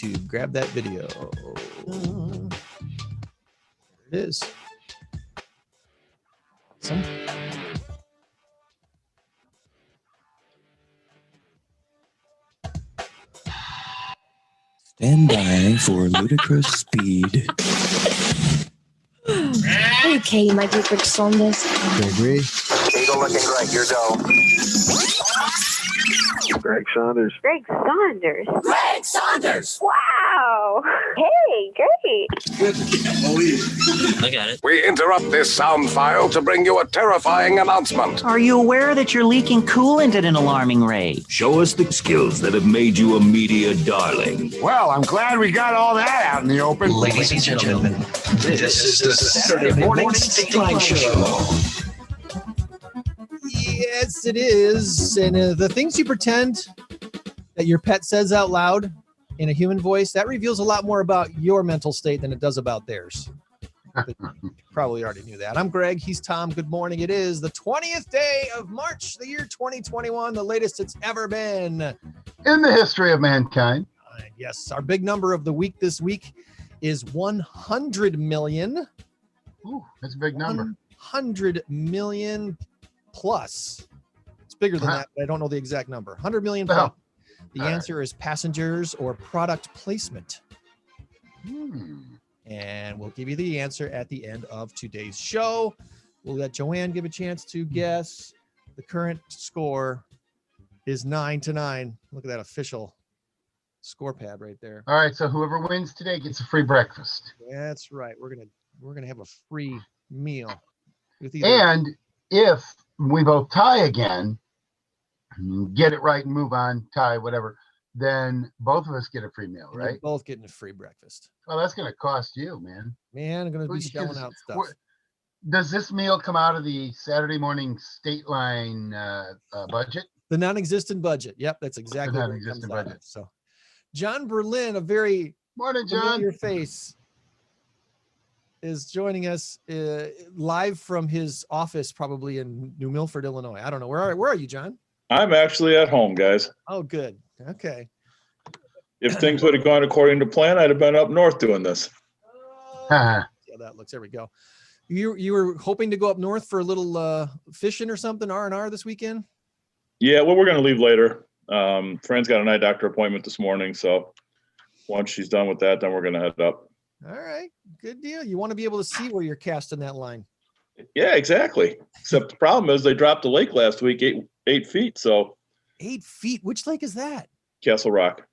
YouTube. Grab that video. There it is. Awesome. Stand by for ludicrous speed. Okay, my dear Greg Saunders. Gregory. Eagle looking great. Your go. Greg Saunders. Greg Saunders. Greg Saunders! Wow. Hey, great. I got it. We interrupt this sound file to bring you a terrifying announcement. Are you aware that you're leaking coolant at an alarming rate? Show us the skills that have made you a media darling. Well, I'm glad we got all that out in the open. Ladies and gentlemen, this is the Saturday Morning Stateline Show. Yes, it is. And the things you pretend that your pet says out loud in a human voice, that reveals a lot more about your mental state than it does about theirs. You probably already knew that. I'm Greg. He's Tom. Good morning. It is the 20th day of March, the year 2021, the latest it's ever been In the history of mankind. Yes, our big number of the week this week is 100 million. Ooh, that's a big number. 100 million plus. It's bigger than that, but I don't know the exact number. 100 million plus. Well, The answer is passengers or product placement. Hmm. And we'll give you the answer at the end of today's show. We'll let Joann give a chance to guess. The current score is 9-9. Look at that official score pad right there. All right, so whoever wins today gets a free breakfast. That's right. We're gonna have a free meal. With And if we both tie again, get it right and move on, tie, whatever, then both of us get a free meal, we're right? both getting a free breakfast. Well, that's going to cost you, man. Man, I'm gonna be Because shelling out stuff. Does this meal come out of the Saturday morning Stateline budget? The non-existent budget. Yep, that's exactly what it comes non-existent out of. budget. So, John Berlin, a very Morning, John. familiar face, is joining us live from his office, probably in New Milford, Illinois. I don't know. Where are you, John? I'm actually at home, guys. Oh, good. Okay. If things would have gone according to plan, I'd have been up north doing this. Yeah, that looks. There we go. You were hoping to go up north for a little fishing or something, R&R this weekend? Yeah, well, we're going to leave later. Friend's got an eye doctor appointment this morning, so once she's done with that, then we're going to head up. All right, good deal. You want to be able to see where you're casting that line. Yeah, exactly. Except the problem is they dropped the lake last week 8 feet, so 8 feet. Which lake is that? Castle Rock.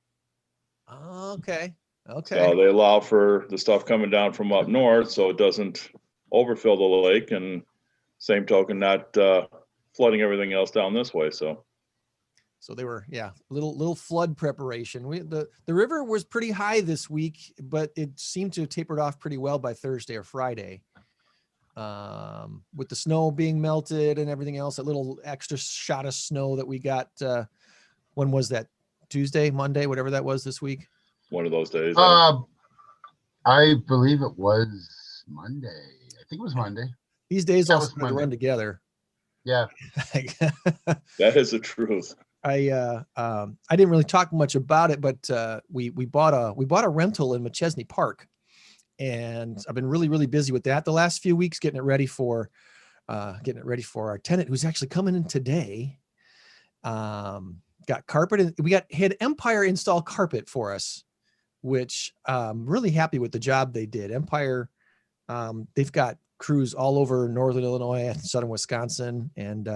Oh, okay. Okay. So they allow for the stuff coming down from up north so it doesn't overfill the lake, and same token, not flooding everything else down this way. So they were, little flood preparation. The river was pretty high this week, but it seemed to have tapered off pretty well by Thursday or Friday. With the snow being melted and everything else, that little extra shot of snow that we got, when was that? Tuesday, Monday, whatever that was this week? one of those days. I believe it was Monday. I think it was Monday. These days That all was seem to Monday. run together. Yeah. That is the truth. I didn't really talk much about it, but we bought a rental in McChesney Park, and I've been really busy with that the last few weeks, getting it ready for our tenant who's actually coming in today. Got carpet, and we had Empire install carpet for us, which I'm really happy with the job they did. Empire, they've got crews all over northern Illinois, southern Wisconsin, and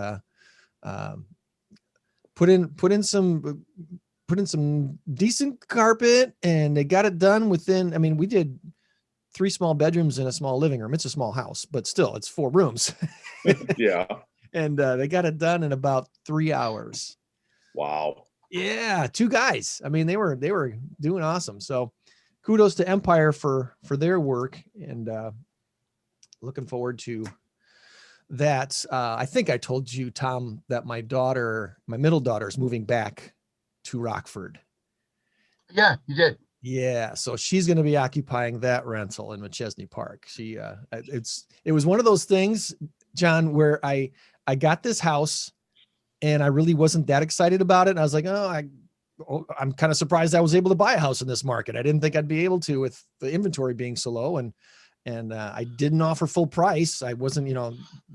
put in some decent carpet, and they got it done within. I mean, we did 3 small bedrooms and a small living room. It's a small house, but still, it's 4 rooms. Yeah. And they got it done in about 3 hours. Wow. Yeah, 2 guys. I mean, they were doing awesome. So, kudos to Empire for their work, and looking forward to that. I think I told you, Tom, that my middle daughter, is moving back to Rockford. Yeah, you did. Yeah, so she's going to be occupying that rental in McChesney Park. It was one of those things, John, where I got this house and I really wasn't that excited about it. And I was like, oh, I'm kind of surprised I was able to buy a house in this market. I didn't think I'd be able to with the inventory being so low, and I didn't offer full price. I wasn't,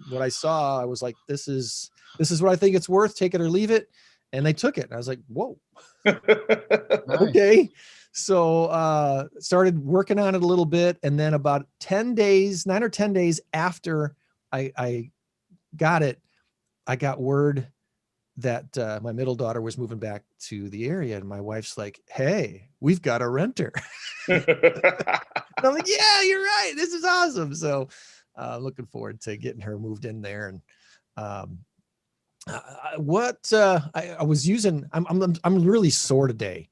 what I saw, I was like, this is what I think it's worth, take it or leave it. And they took it. And I was like, whoa, Nice. okay. So, started working on it a little bit. And then about 9 or 10 days after I got it, I got word that my middle daughter was moving back to the area, and my wife's like, "Hey, we've got a renter." And I'm like, "Yeah, you're right. This is awesome." So, looking forward to getting her moved in there. And I was using, I'm really sore today.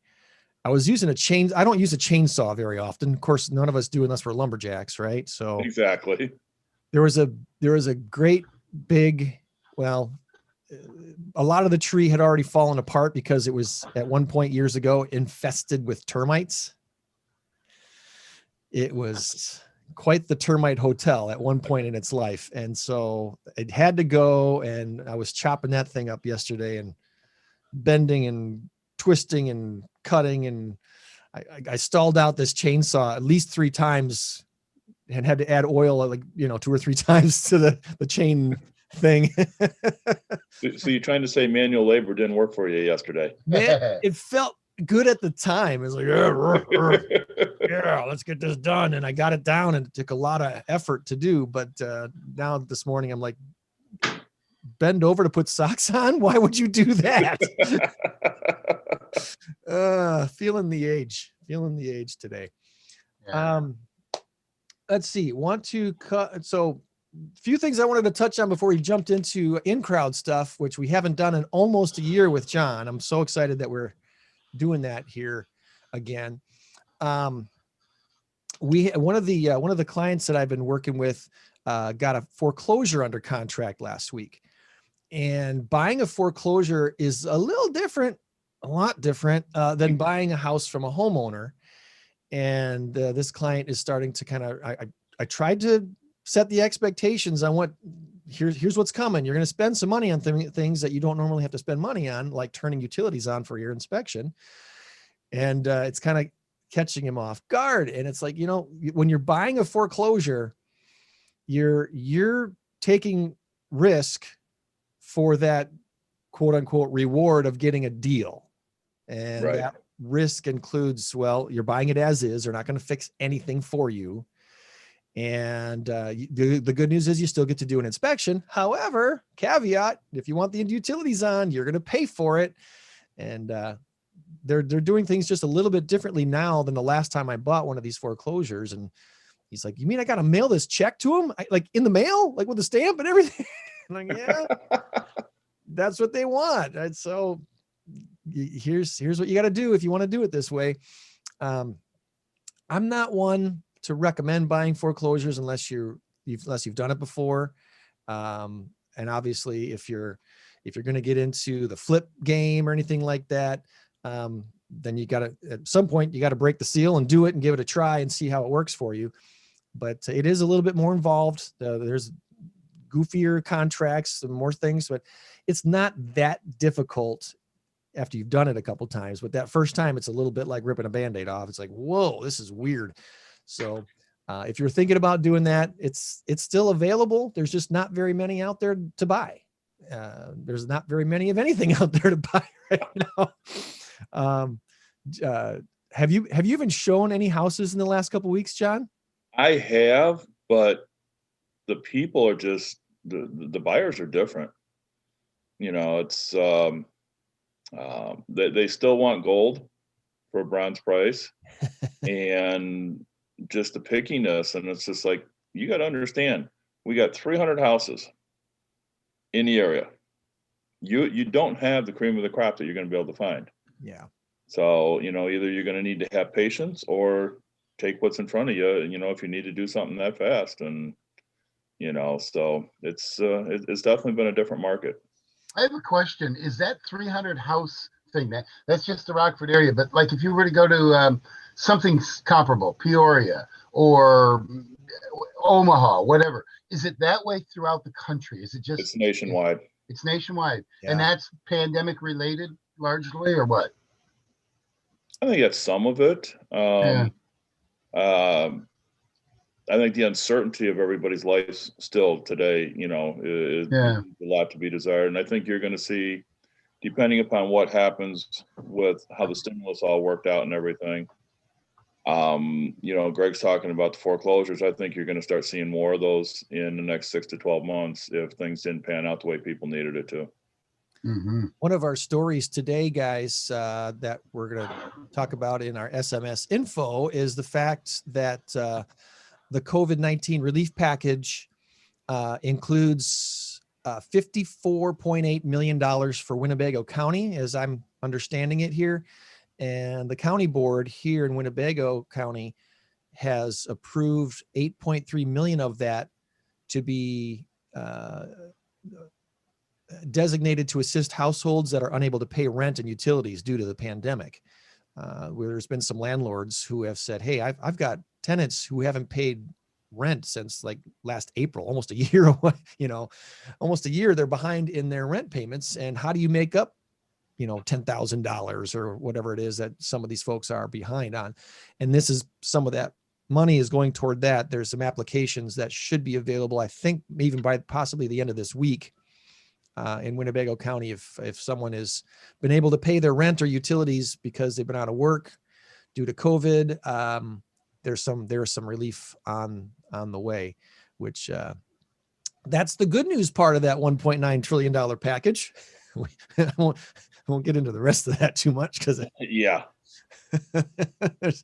I was using I don't use a chainsaw very often. Of course, none of us do unless we're lumberjacks, right? So Exactly. there was a great big, well, a lot of the tree had already fallen apart because it was at one point years ago infested with termites. It was quite the termite hotel at one point in its life. And so it had to go. And I was chopping that thing up yesterday and bending and twisting and cutting. And I stalled out this chainsaw at least 3 times and had to add oil, 2 or 3 times to the chain thing. So you're trying to say manual labor didn't work for you yesterday? Man, it felt good at the time. It was like, yeah, let's get this done. And I got it down, and it took a lot of effort to do. But now this morning, I'm like, bend over to put socks on? Why would you do that? Feeling the age today. Yeah. Let's see. Want to cut. So a few things I wanted to touch on before we jumped into in-crowd stuff, which we haven't done in almost a year with John. I'm so excited that we're doing that here again. One of the clients that I've been working with got a foreclosure under contract last week, and buying a foreclosure is a lot different than buying a house from a homeowner. And this client is starting to kind of, I tried to set the expectations on here's what's coming. You're going to spend some money on things that you don't normally have to spend money on, like turning utilities on for your inspection. And it's kind of catching him off guard. And it's like, when you're buying a foreclosure, you're taking risk for that quote unquote reward of getting a deal. And Right. That risk includes, well, you're buying it as is. They're not going to fix anything for you. And the good news is you still get to do an inspection. However, caveat, if you want the utilities on, you're going to pay for it. And they're doing things just a little bit differently now than the last time I bought one of these foreclosures. And he's like, "You mean I got to mail this check to him? Like in the mail, like with a stamp and everything?" I'm like, "Yeah, that's what they want." And so here's what you got to do if you want to do it this way. I'm not one to recommend buying foreclosures unless you've done it before. And obviously if you're going to get into the flip game or anything like that, then at some point you got to break the seal and do it and give it a try and see how it works for you. But it is a little bit more involved. There's goofier contracts and more things, but it's not that difficult after you've done it a couple times. But that first time, it's a little bit like ripping a Band-Aid off. It's like, whoa, this is weird. So if you're thinking about doing that, it's still available. There's just not very many out there to buy. There's not very many of anything out there to buy right now. Have you even shown any houses in the last couple of weeks, John? I have, but the people are just the buyers are different. It's they still want gold for a bronze price, and just the pickiness. And it's just like, you got to understand, we got 300 houses in the area. You don't have the cream of the crop that you're going to be able to find. Yeah. So, either you're going to need to have patience or take what's in front of you, if you need to do something that fast. And, so it's definitely been a different market. I have a question. Is that 300 house thing, that's just the Rockford area, but like if you were to go to something comparable, Peoria or Omaha, whatever, is it that way throughout the country? Is it just? It's nationwide. It's nationwide. Yeah. And that's pandemic related largely, or what? I think that's some of it. Yeah. I think the uncertainty of everybody's life still today, is Yeah. a lot to be desired. And I think you're going to see, depending upon what happens with how the stimulus all worked out and everything. Greg's talking about the foreclosures. I think you're going to start seeing more of those in the next 6 to 12 months if things didn't pan out the way people needed it to. Mm-hmm. One of our stories today, guys, that we're going to talk about in our SMS info is the fact that the COVID-19 relief package includes $54.8 million for Winnebago County, as I'm understanding it here. And the county board here in Winnebago County has approved 8.3 million of that to be designated to assist households that are unable to pay rent and utilities due to the pandemic. Where there's been some landlords who have said, hey, I've got tenants who haven't paid rent since like last April, almost a year away, almost a year they're behind in their rent payments. And how do you make up, $10,000 or whatever it is that some of these folks are behind on? And this is some of that money is going toward that. There's some applications that should be available, I think, even by possibly the end of this week. In Winnebago County, if someone has been able to pay their rent or utilities because they've been out of work due to COVID, there's some relief on the way, which that's the good news part of that $1.9 trillion package. I won't get into the rest of that too much because Yeah, there's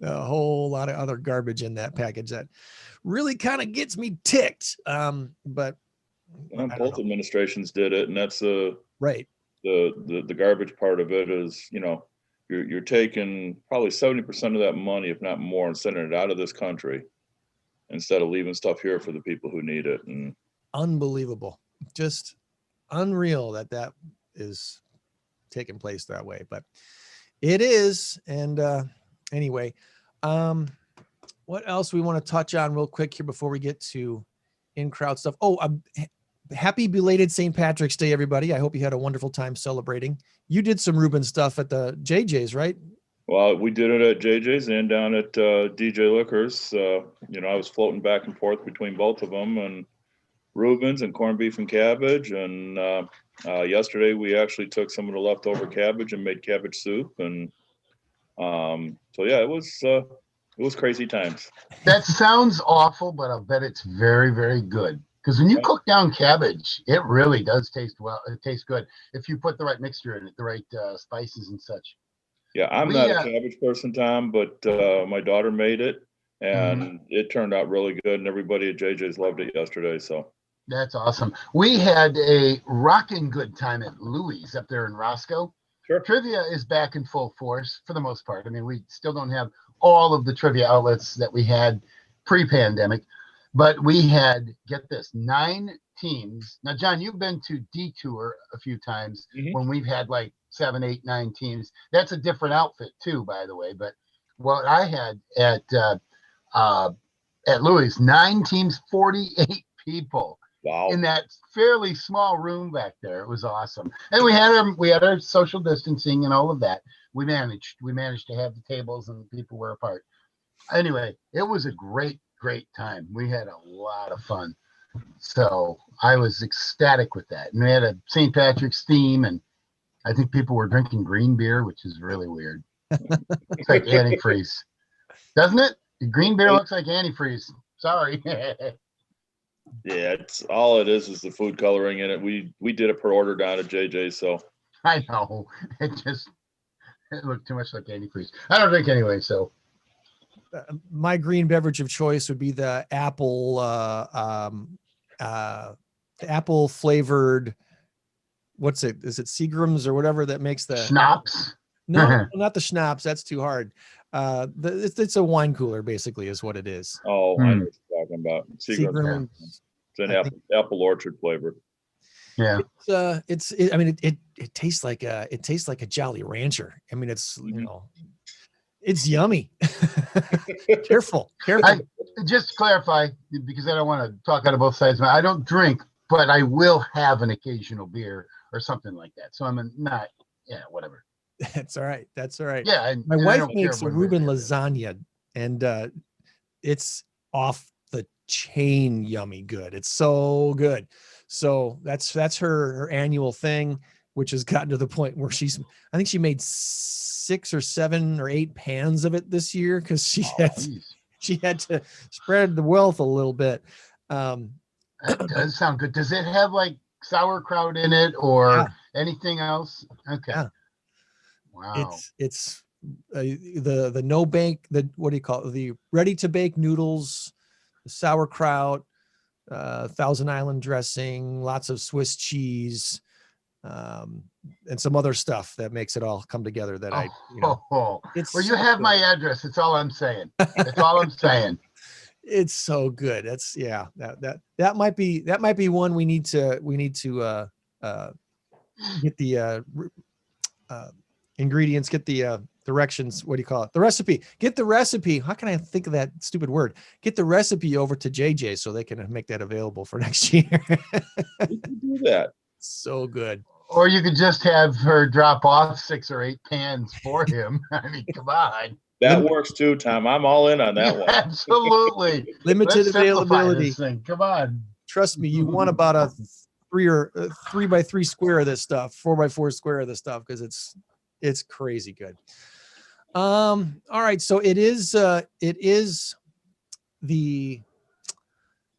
a whole lot of other garbage in that package that really kind of gets me ticked. But both administrations did it, and that's right. The garbage part of it is, you're taking probably 70% of that money, if not more, and sending it out of this country instead of leaving stuff here for the people who need it. And unbelievable, just unreal that is taking place that way, but it is. And anyway, what else we want to touch on real quick here before we get to in-crowd stuff? Happy belated St. Patrick's Day, everybody. I hope you had a wonderful time celebrating. You did some Reuben stuff at the JJ's, right? Well, we did it at JJ's and down at DJ Liquors. I was floating back and forth between both of them, and Reuben's and corned beef and cabbage. And yesterday we actually took some of the leftover cabbage and made cabbage soup. And so yeah, it was crazy times. That sounds awful, but I'll bet it's very, very good. Because when you cook down cabbage, it really does taste well. It tastes good if you put the right mixture in it, the right spices and such. Yeah, I'm not a cabbage person, Tom, but my daughter made it, and it turned out really good, and everybody at JJ's loved it yesterday. So that's awesome. We had a rocking good time at Louis up there in Roscoe. Sure. Trivia is back in full force for the most part. I mean, we still don't have all of the trivia outlets that we had pre-pandemic. But we had, get this, 9 teams. Now, John, you've been to Detour a few times when we've had like 7, 8, 9 teams. That's a different outfit too, by the way. But what I had at Louis, 9 teams, 48 people. Wow. In that fairly small room back there. It was awesome. And we had our social distancing and all of that. We managed to have the tables and people were apart. Anyway, it was a great time. We had a lot of fun. So I was ecstatic with that. And we had a St. Patrick's theme, and I think people were drinking green beer, which is really weird. It's like antifreeze. Doesn't it? Green beer looks like antifreeze. Sorry. Yeah, it's all it is the food coloring in it. We did it per order down at JJ's, so I know. It looked too much like antifreeze. I don't drink anyway, so my green beverage of choice would be the apple flavored. What's it? Is it Seagram's or whatever that makes the schnapps? No, not the schnapps. That's too hard. It's a wine cooler, basically, is what it is. Oh, I know what you're talking about. Seagram's. It's an apple orchard flavor. Yeah. It tastes like a Jolly Rancher. I mean, it's it's yummy. Careful. Just to clarify, because I don't want to talk out of both sides. I don't drink, but I will have an occasional beer or something like that. So I'm not, whatever. That's all right. That's all right. Yeah, and, My and I wife don't care makes a what it Reuben is. lasagna, and it's off the chain yummy good. It's so good. So that's her annual thing, which has gotten to the point where I think she made 6 or 7 or 8 pans of it this year because she had to spread the wealth a little bit. That does sound good. Does it have like sauerkraut in it or anything else? Okay. Yeah. Wow. It's the no bake, the what do you call it? The ready to bake noodles, the sauerkraut, Thousand Island dressing, lots of Swiss cheese, and some other stuff that makes it all come together. That it's well, you so have good. my address. That's all I'm saying. That's all I'm saying. It's so good. That might be one we need to get the ingredients, get the directions. What do you call it? The recipe. Get the recipe. How can I think of that stupid word? Get the recipe over to JJ so they can make that available for next year. You can do that. So good. Or you could just have her drop off 6 or 8 pans for him. I mean, come on. That works too, Tom. I'm all in on that one. Absolutely. Limited Let's simplify availability. this thing. Come on. Trust me, you want about a 3 by 3 square of this stuff, 4 by 4 square of this stuff, because it's crazy good. All right, so it is the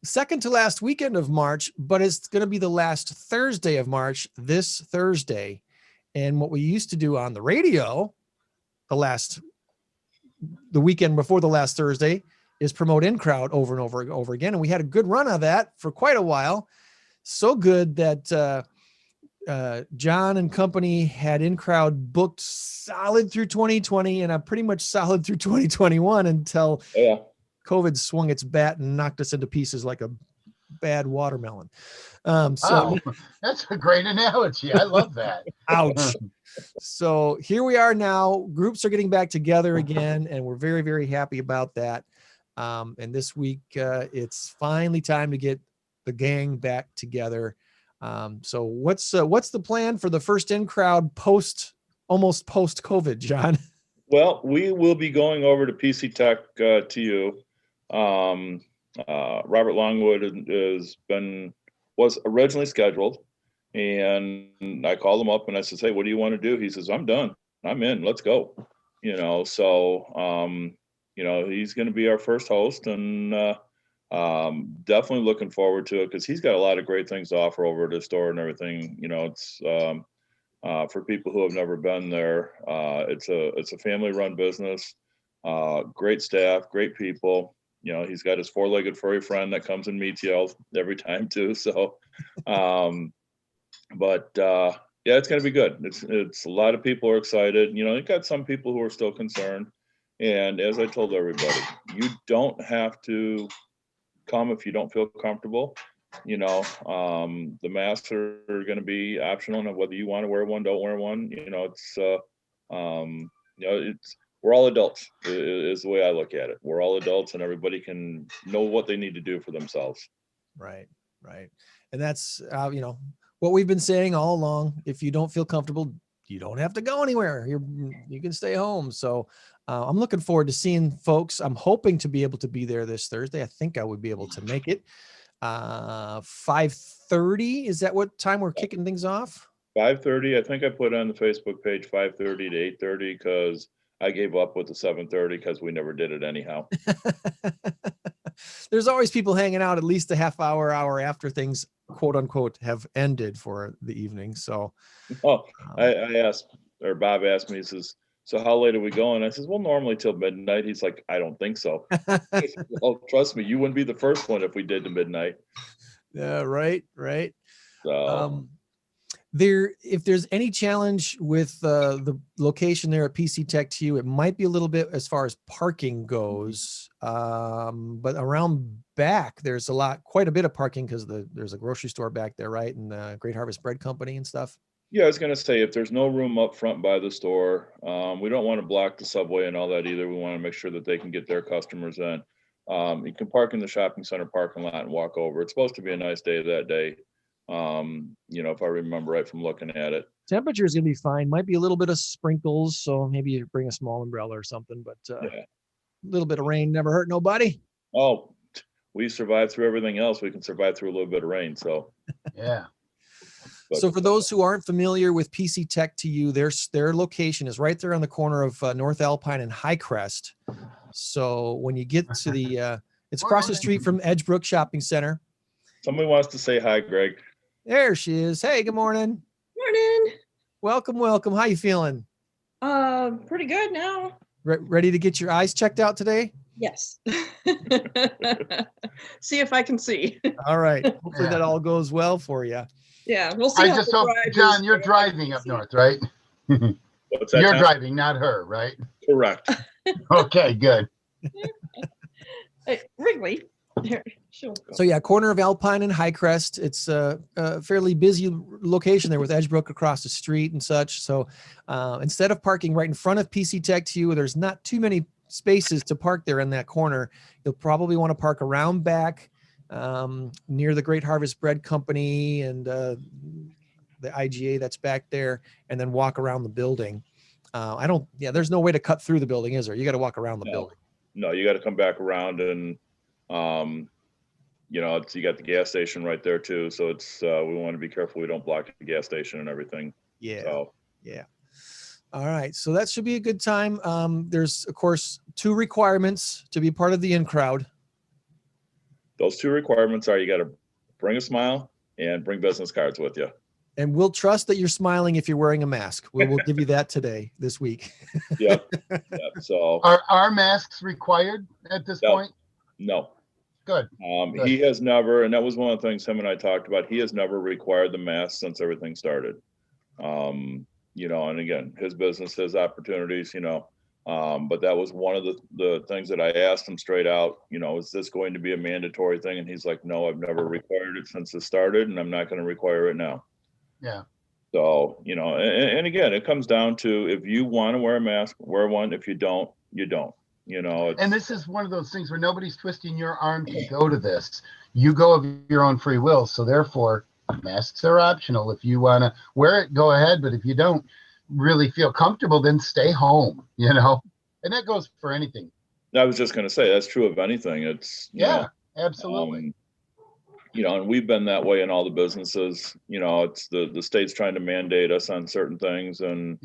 second to last weekend of March, but it's going to be the last Thursday of March, this Thursday. And what we used to do on the radio the weekend before the last Thursday is promote In Crowd over and over again. And we had a good run of that for quite a while. So good that John and company had In Crowd booked solid through 2020 and pretty much solid through 2021 until COVID swung its bat and knocked us into pieces like a bad watermelon. Wow, that's a great analogy. I love that. Ouch. So here we are now. Groups are getting back together again, and we're very, very happy about that. And this week, it's finally time to get the gang back together. So what's the plan for the first In Crowd almost post COVID, John? Well, we will be going over to PC Tech TU. Robert Longwood was originally scheduled, and I called him up and I said, "Hey, what do you want to do?" He says, "I'm done. I'm in. Let's go." So he's going to be our first host, and definitely looking forward to it because he's got a lot of great things to offer over at his store and everything. It's for people who have never been there. It's a family-run business. Great staff, great people. He's got his 4-legged furry friend that comes and meets you every time too. So, it's going to be good. It's a lot of people are excited. You've got some people who are still concerned. And as I told everybody, you don't have to come if you don't feel comfortable. The masks are going to be optional, and whether you want to wear one, don't wear one. We're all adults is the way I look at it. We're all adults, and everybody can know what they need to do for themselves. Right. And that's, what we've been saying all along. If you don't feel comfortable, you don't have to go anywhere. You can stay home. So I'm looking forward to seeing folks. I'm hoping to be able to be there this Thursday. I think I would be able to make it. 5:30. Is that what time we're kicking things off? 5:30. I think I put on the Facebook page 5:30 to 8:30 because I gave up with the 7:30 because we never did it anyhow. There's always people hanging out at least a half hour after things, quote unquote, have ended for the evening. So, I asked, or Bob asked me, he says, "So how late are we going?" I says, "Well, normally till midnight." He's like, "I don't think so." I said, "Well, trust me, you wouldn't be the first one if we did to midnight." Yeah, right. So, if there's any challenge with the location there at PC Tech TU, it might be a little bit as far as parking goes. But around back, there's quite a bit of parking because there's a grocery store back there, right? And the Great Harvest Bread Company and stuff. yeah, I was going to say, if there's no room up front by the store, we don't want to block the subway and all that either. We want to make sure that they can get their customers in. You can park in the shopping center parking lot and walk over. It's supposed to be a nice day that day. If I remember right from looking at it. Temperature is going to be fine. Might be a little bit of sprinkles, so maybe you bring a small umbrella or something. But Yeah. a little bit of rain never hurt nobody. Oh, we survived through everything else. We can survive through a little bit of rain. So Yeah. but, So for those who aren't familiar with PC Tech to you, their location is right there on the corner of North Alpine and Highcrest. So when you get to the, it's across the street from Edgebrook Shopping Center. somebody wants to say hi, Greg. There she is. Hey, good morning. Morning. Welcome, welcome. How you feeling? Pretty good now. Ready to get your eyes checked out today? Yes. See if I can see. All right. Hopefully that all goes well for you. Yeah, we'll see. I how just the hope, drive John, is. you're driving up north, right? What's that? You're Tom? driving, not her, right? Correct. Okay, good. Hey, Wrigley. Here, she'll go. So yeah, corner of Alpine and Highcrest. It's a fairly busy location there with Edgebrook across the street and such. So instead of parking right in front of PC Tech to you, there's not too many spaces to park there in that corner. You'll probably want to park around back near the Great Harvest Bread Company and the IGA that's back there, and then walk around the building. There's no way to cut through the building, is there? You got to walk around the building. No, you got to come back around and, you got the gas station right there too. So it's, we want to be careful. We don't block the gas station and everything. Yeah. So. Yeah. All right. So that should be a good time. There's of course 2 requirements to be part of the in crowd. Those 2 requirements are you got to bring a smile and bring business cards with you. And we'll trust that you're smiling if you're wearing a mask. We'll give you that this week. Yep. So Are masks required at this point? No. Good. Good. He has never, and that was one of the things him and I talked about. He has never required the mask since everything started. And again, his business, his opportunities, but that was one of the things that I asked him straight out, is this going to be a mandatory thing? And he's like, no, I've never required it since it started, and I'm not going to require it now. Yeah. So, and again, it comes down to if you want to wear a mask, wear one. If you don't, you don't. And this is one of those things where nobody's twisting your arm to go to this. You go of your own free will. So therefore, masks are optional. If you want to wear it, go ahead. But if you don't really feel comfortable, then stay home, And that goes for anything. I was just going to say, that's true of anything. It's, absolutely. And we've been that way in all the businesses. It's the state's trying to mandate us on certain things. And,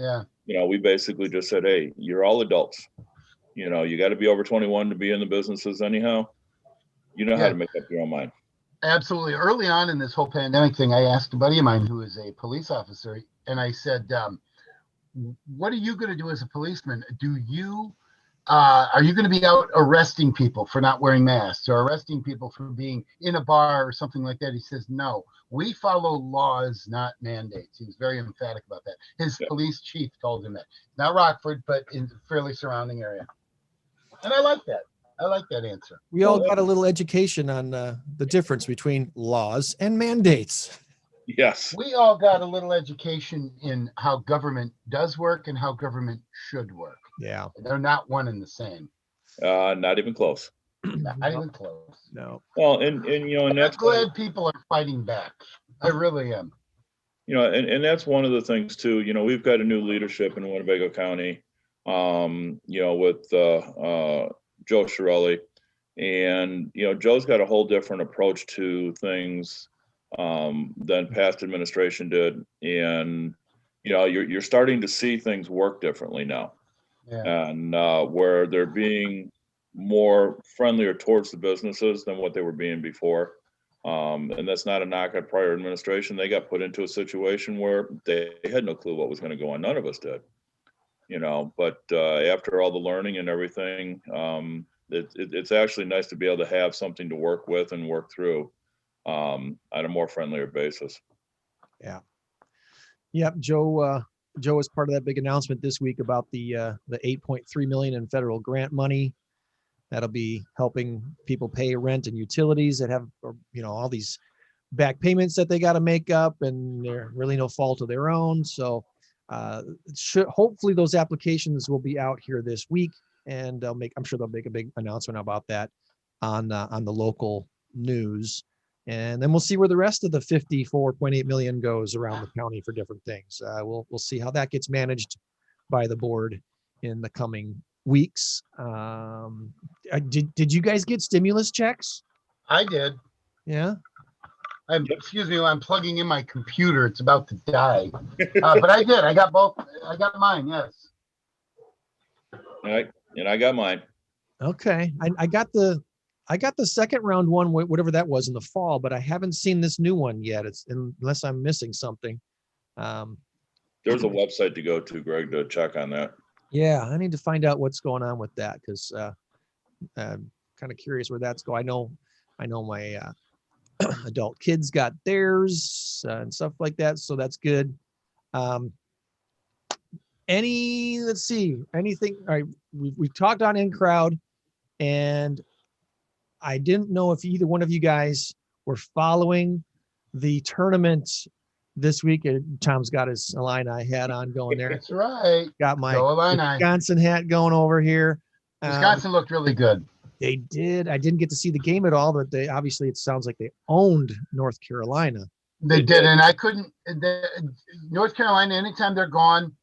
we basically just said, hey, you're all adults. You got to be over 21 to be in the businesses anyhow. How to make up your own mind. Absolutely. Early on in this whole pandemic thing, I asked a buddy of mine who is a police officer, and I said, what are you going to do as a policeman? Are you going to be out arresting people for not wearing masks or arresting people for being in a bar or something like that? He says, no, we follow laws, not mandates. He was very emphatic about that. His police chief told him that. Not Rockford, but in the fairly surrounding area. And I like that. I like that answer. We all got a little education on the difference between laws and mandates. Yes. We all got a little education in how government does work and how government should work. Yeah. They're not one and the same. Not even close. Not even close. No. Well, and that's I'm glad people are fighting back. I really am. And that's one of the things too. We've got a new leadership in Winnebago County. With Joe Shirelli, and Joe's got a whole different approach to things than past administration did, and you're starting to see things work differently now. Yeah. And where they're being more friendlier towards the businesses than what they were being before. And that's not a knock at prior administration. They got put into a situation where they had no clue what was going to go on. None of us did, but after all the learning and everything, it's actually nice to be able to have something to work with and work through on a more friendlier basis. Yeah. Yep. Joe was part of that big announcement this week about the $8.3 million in federal grant money that'll be helping people pay rent and utilities that have, all these back payments that they got to make up, and they're really no fault of their own. So hopefully those applications will be out here this week, and I'm sure they'll make a big announcement about that on the local news. And then we'll see where the rest of the 54.8 million goes around the county for different things. We'll see how that gets managed by the board in the coming weeks. Did you guys get stimulus checks? I did. Yeah. Excuse me, I'm plugging in my computer. It's about to die. But I did. I got both. I got mine. Yes. All right, and I got mine. Okay. I got the second round one, whatever that was, in the fall, but I haven't seen this new one yet. Unless I'm missing something. There's a website to go to, Greg, to check on that. Yeah, I need to find out what's going on with that, because I'm kind of curious where that's going. I know my adult kids got theirs and stuff like that, so that's good. Let's see, anything. All right, we've talked on in crowd, and I didn't know if either one of you guys were following the tournament this week. Tom's got his Illini hat on going there. That's right. Got my Go Illini. Wisconsin hat going over here. Wisconsin looked really good. They did. I didn't get to see the game at all, but they obviously, it sounds like they owned North Carolina. They did, and I couldn't. North Carolina, anytime they're gone,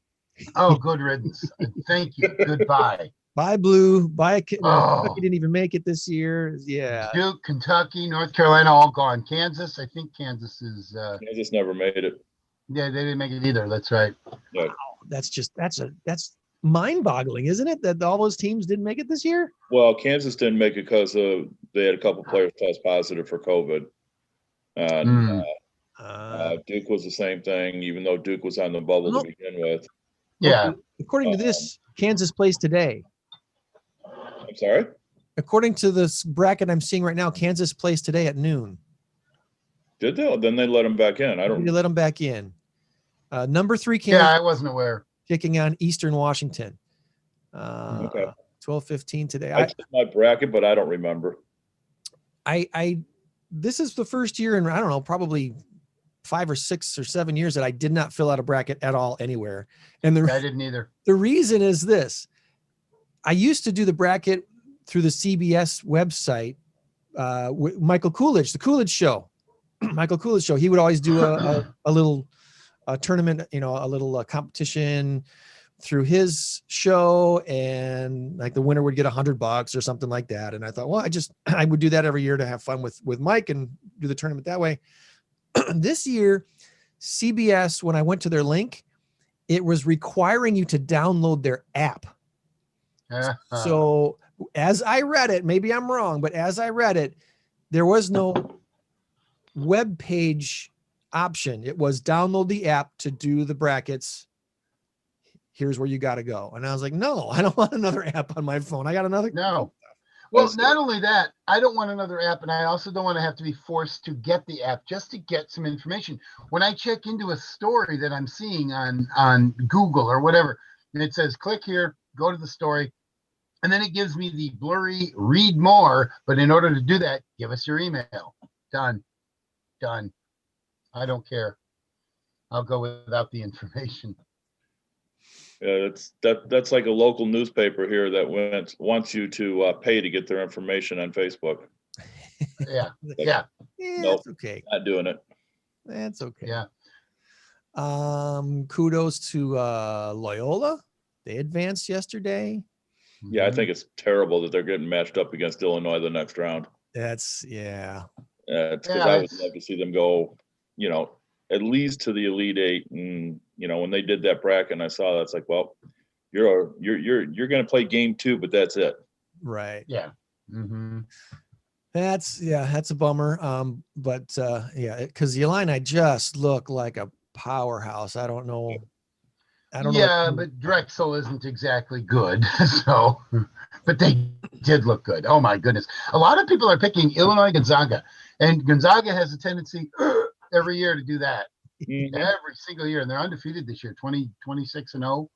oh, good riddance. Thank you. Goodbye. Bye, Blue. Bye. Oh. Kentucky didn't even make it this year. Yeah. Duke, Kentucky, North Carolina, all gone. Kansas, I think Kansas is. Kansas never made it. Yeah, they didn't make it either. That's right. Yeah. That's mind-boggling, isn't it? That all those teams didn't make it this year. Well, Kansas didn't make it because they had a couple players test positive for COVID. And Duke was the same thing, even though Duke was on the bubble to begin with. Yeah. According to this, Kansas plays today. I'm sorry? According to this bracket I'm seeing right now, Kansas plays today at noon. Did they? Then they let them back in. They let them back in. Number 3 Kansas. Yeah, I wasn't aware. Kicking on Eastern Washington. Okay. 12:15 today. I checked my bracket, but I don't remember. This is the first year in, I don't know, probably 5 or 6 or 7 years that I did not fill out a bracket at all anywhere. And I didn't either. The reason is this. I used to do the bracket through the CBS website with Michael Coolidge, the Coolidge Show. Michael Coolidge Show. He would always do a little tournament, a little competition through his show, and like the winner would get $100 or something like that. And I thought, well, I would do that every year to have fun with Mike and do the tournament that way. This year, CBS, when I went to their link, it was requiring you to download their app. So as I read it, maybe I'm wrong, but as I read it, there was no web page option. It was download the app to do the brackets. Here's where you got to go. And I was like, no, I don't want another app on my phone. I got another. No. Well, not only that, I don't want another app, and I also don't want to have to be forced to get the app just to get some information. When I check into a story that I'm seeing on Google or whatever, and it says, click here, go to the story, and then it gives me the blurry read more. But in order to do that, give us your email. Done. I don't care. I'll go without the information. Yeah, that's like a local newspaper here that wants you to pay to get their information on Facebook. Yeah. Nope, it's okay. Not doing it. That's okay. Yeah. Kudos to Loyola. They advanced yesterday. Yeah, I think it's terrible that they're getting matched up against Illinois the next round. That's yeah. Because I would love to see them go, at least to the Elite Eight. And when they did that bracket, and I saw that, it's like, well, you're going to play game 2, but that's it. Right. Yeah. Mm-hmm. That's a bummer. But because the Illini just look like a powerhouse. I don't know. Yeah, but Drexel isn't exactly good. So, but they did look good. Oh my goodness. A lot of people are picking Illinois Gonzaga, and Gonzaga has a tendency every year to do that. Mm-hmm. Every single year. And they're undefeated this year, 26-0,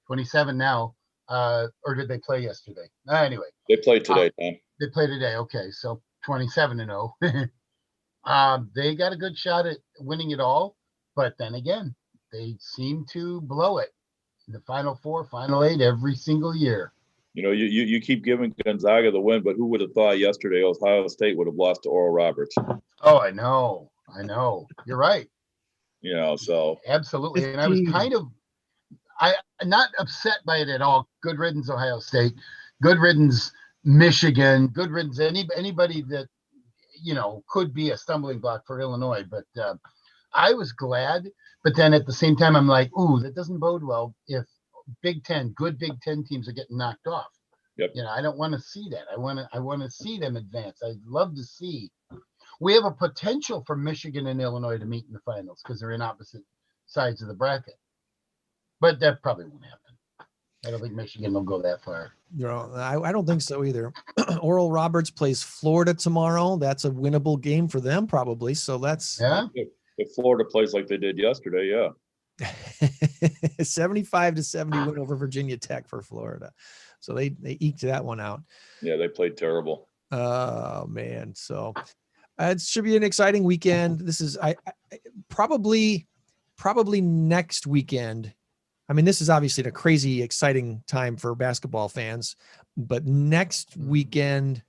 27 now. Or did they play yesterday? Anyway. They played today, Tom. They played today. Okay. So 27-0. They got a good shot at winning it all. But then again, they seem to blow it in the Final 4, Final 8 every single year. You know, you keep giving Gonzaga the win, but who would have thought yesterday Ohio State would have lost to Oral Roberts? Oh, I know. You're right. You know, so Absolutely. And I was not upset by it at all. Good riddance, Ohio State. Good riddance, Michigan. Good riddance, anybody that, could be a stumbling block for Illinois. But I was glad. But then at the same time, I'm like, ooh, that doesn't bode well if good Big Ten teams are getting knocked off. Yep. I don't want to see that. I want to see them advance. I'd love to see. We have a potential for Michigan and Illinois to meet in the finals because they're in opposite sides of the bracket. But that probably won't happen. I don't think Michigan will go that far. I don't think so either. Oral Roberts plays Florida tomorrow. That's a winnable game for them, probably. So that's if Florida plays like they did yesterday, yeah. 75-70 win over Virginia Tech for Florida. So they eked that one out. Yeah, they played terrible. Oh man. So it should be an exciting weekend. This is I probably next weekend. I mean, this is obviously a crazy exciting time for basketball fans, but next weekend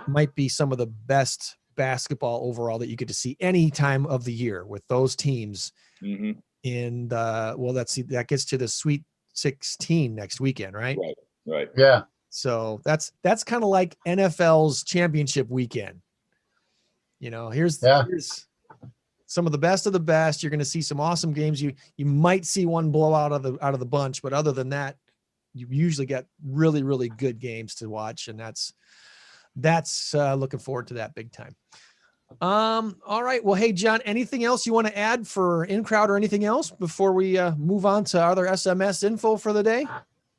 might be some of the best basketball overall that you get to see any time of the year with those teams. Mm-hmm. Let's see, that gets to the Sweet 16 next weekend, right? Right. Yeah. So that's kind of like NFL's championship weekend. Here's some of the best. You're going to see some awesome games. You might see one blowout out of the bunch, but other than that, you usually get really, really good games to watch, and that's looking forward to that big time. All right. Well, hey, John, anything else you want to add for in-crowd or anything else before we move on to other SMS info for the day?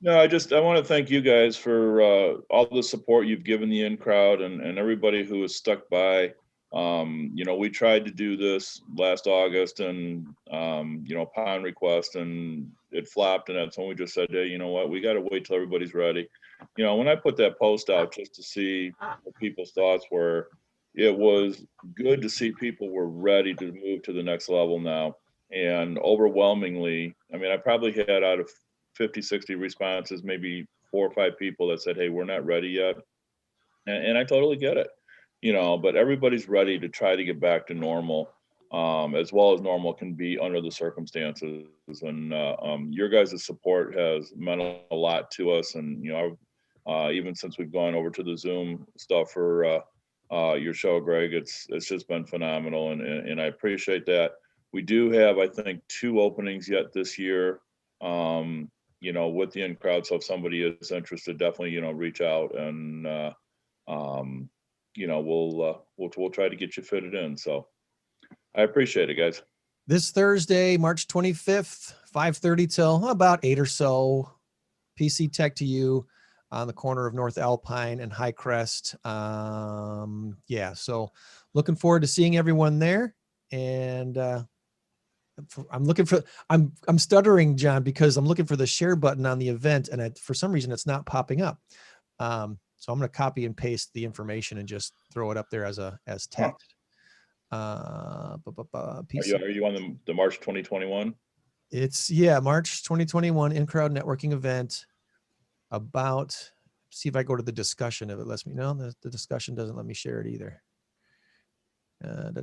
No, I want to thank you guys for all the support you've given the in-crowd and everybody who has stuck by. We tried to do this last August and, upon request, and it flopped. And that's when we just said, hey, you know what, we got to wait till everybody's ready. When I put that post out just to see what people's thoughts were, it was good to see people were ready to move to the next level now. And overwhelmingly, I mean, I probably had out of 50, 60 responses, maybe 4 or 5 people that said, hey, we're not ready yet. And I totally get it. But everybody's ready to try to get back to normal, as well as normal can be under the circumstances. And your guys' support has meant a lot to us. And, even since we've gone over to the Zoom stuff for your show, Greg, it's just been phenomenal. And I appreciate that. We do have, I think, 2 openings yet this year, with the in-crowd. So if somebody is interested, definitely, reach out and, we'll try to get you fitted in. So I appreciate it, guys. This Thursday, March 25th, 5:30 till about 8 or so, PC Tech to you on the corner of North Alpine and Highcrest. So looking forward to seeing everyone there. And I'm stuttering, John, because I'm looking for the share button on the event, and for some reason it's not popping up. So I'm going to copy and paste the information and just throw it up there as text. Are you on the March 2021? It's March 2021 in-crowd networking event. See if I go to the discussion if it lets me. No, the discussion doesn't let me share it either. Add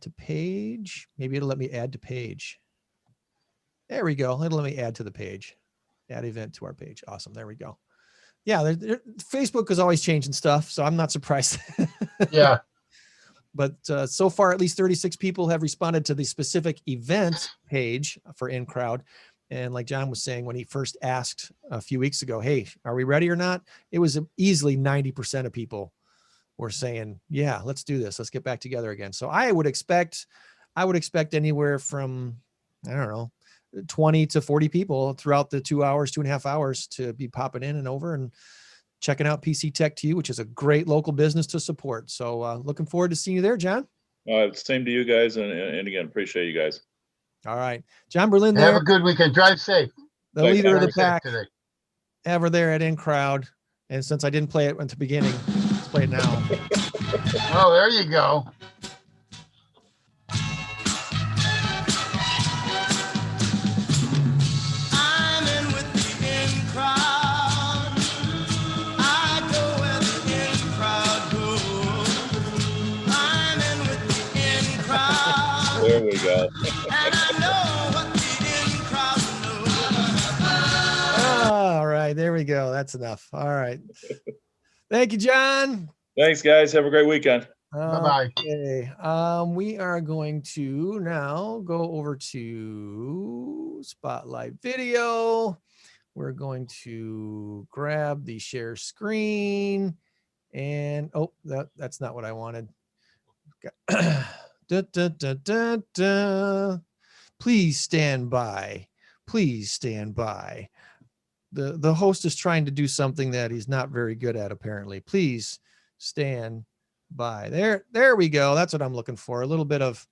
to page. Maybe it'll let me add to page. There we go. It'll let me add to the page. Add event to our page. Awesome. There we go. Yeah, Facebook is always changing stuff, so I'm not surprised. Yeah. But so far, at least 36 people have responded to the specific event page for in-crowd. And like John was saying, when he first asked a few weeks ago, hey, are we ready or not? It was easily 90% of people were saying, yeah, let's do this. Let's get back together again. So I would expect anywhere from, 20 to 40 people throughout the 2.5 hours to be popping in and over and checking out PC Tech to you, which is a great local business to support. So looking forward to seeing you there, John. Same to you guys. And again, appreciate you guys. All right. John Berlin there. Have a good weekend. Drive safe. The leader of the pack ever there at in-crowd. And since I didn't play it at the beginning, let's play it now. Oh, there you go. I'm in with the in-crowd. There we go. All right, there we go. That's enough. All right. Thank you, John. Thanks, guys. Have a great weekend. Bye-bye. Okay. We are going to now go over to Spotlight Video. We're going to grab the share screen and that's not what I wanted. Da, da, da, da, da. Please stand by. Please stand by. The host is trying to do something that he's not very good at, apparently. Please stand by. There we go. That's what I'm looking for. A little bit of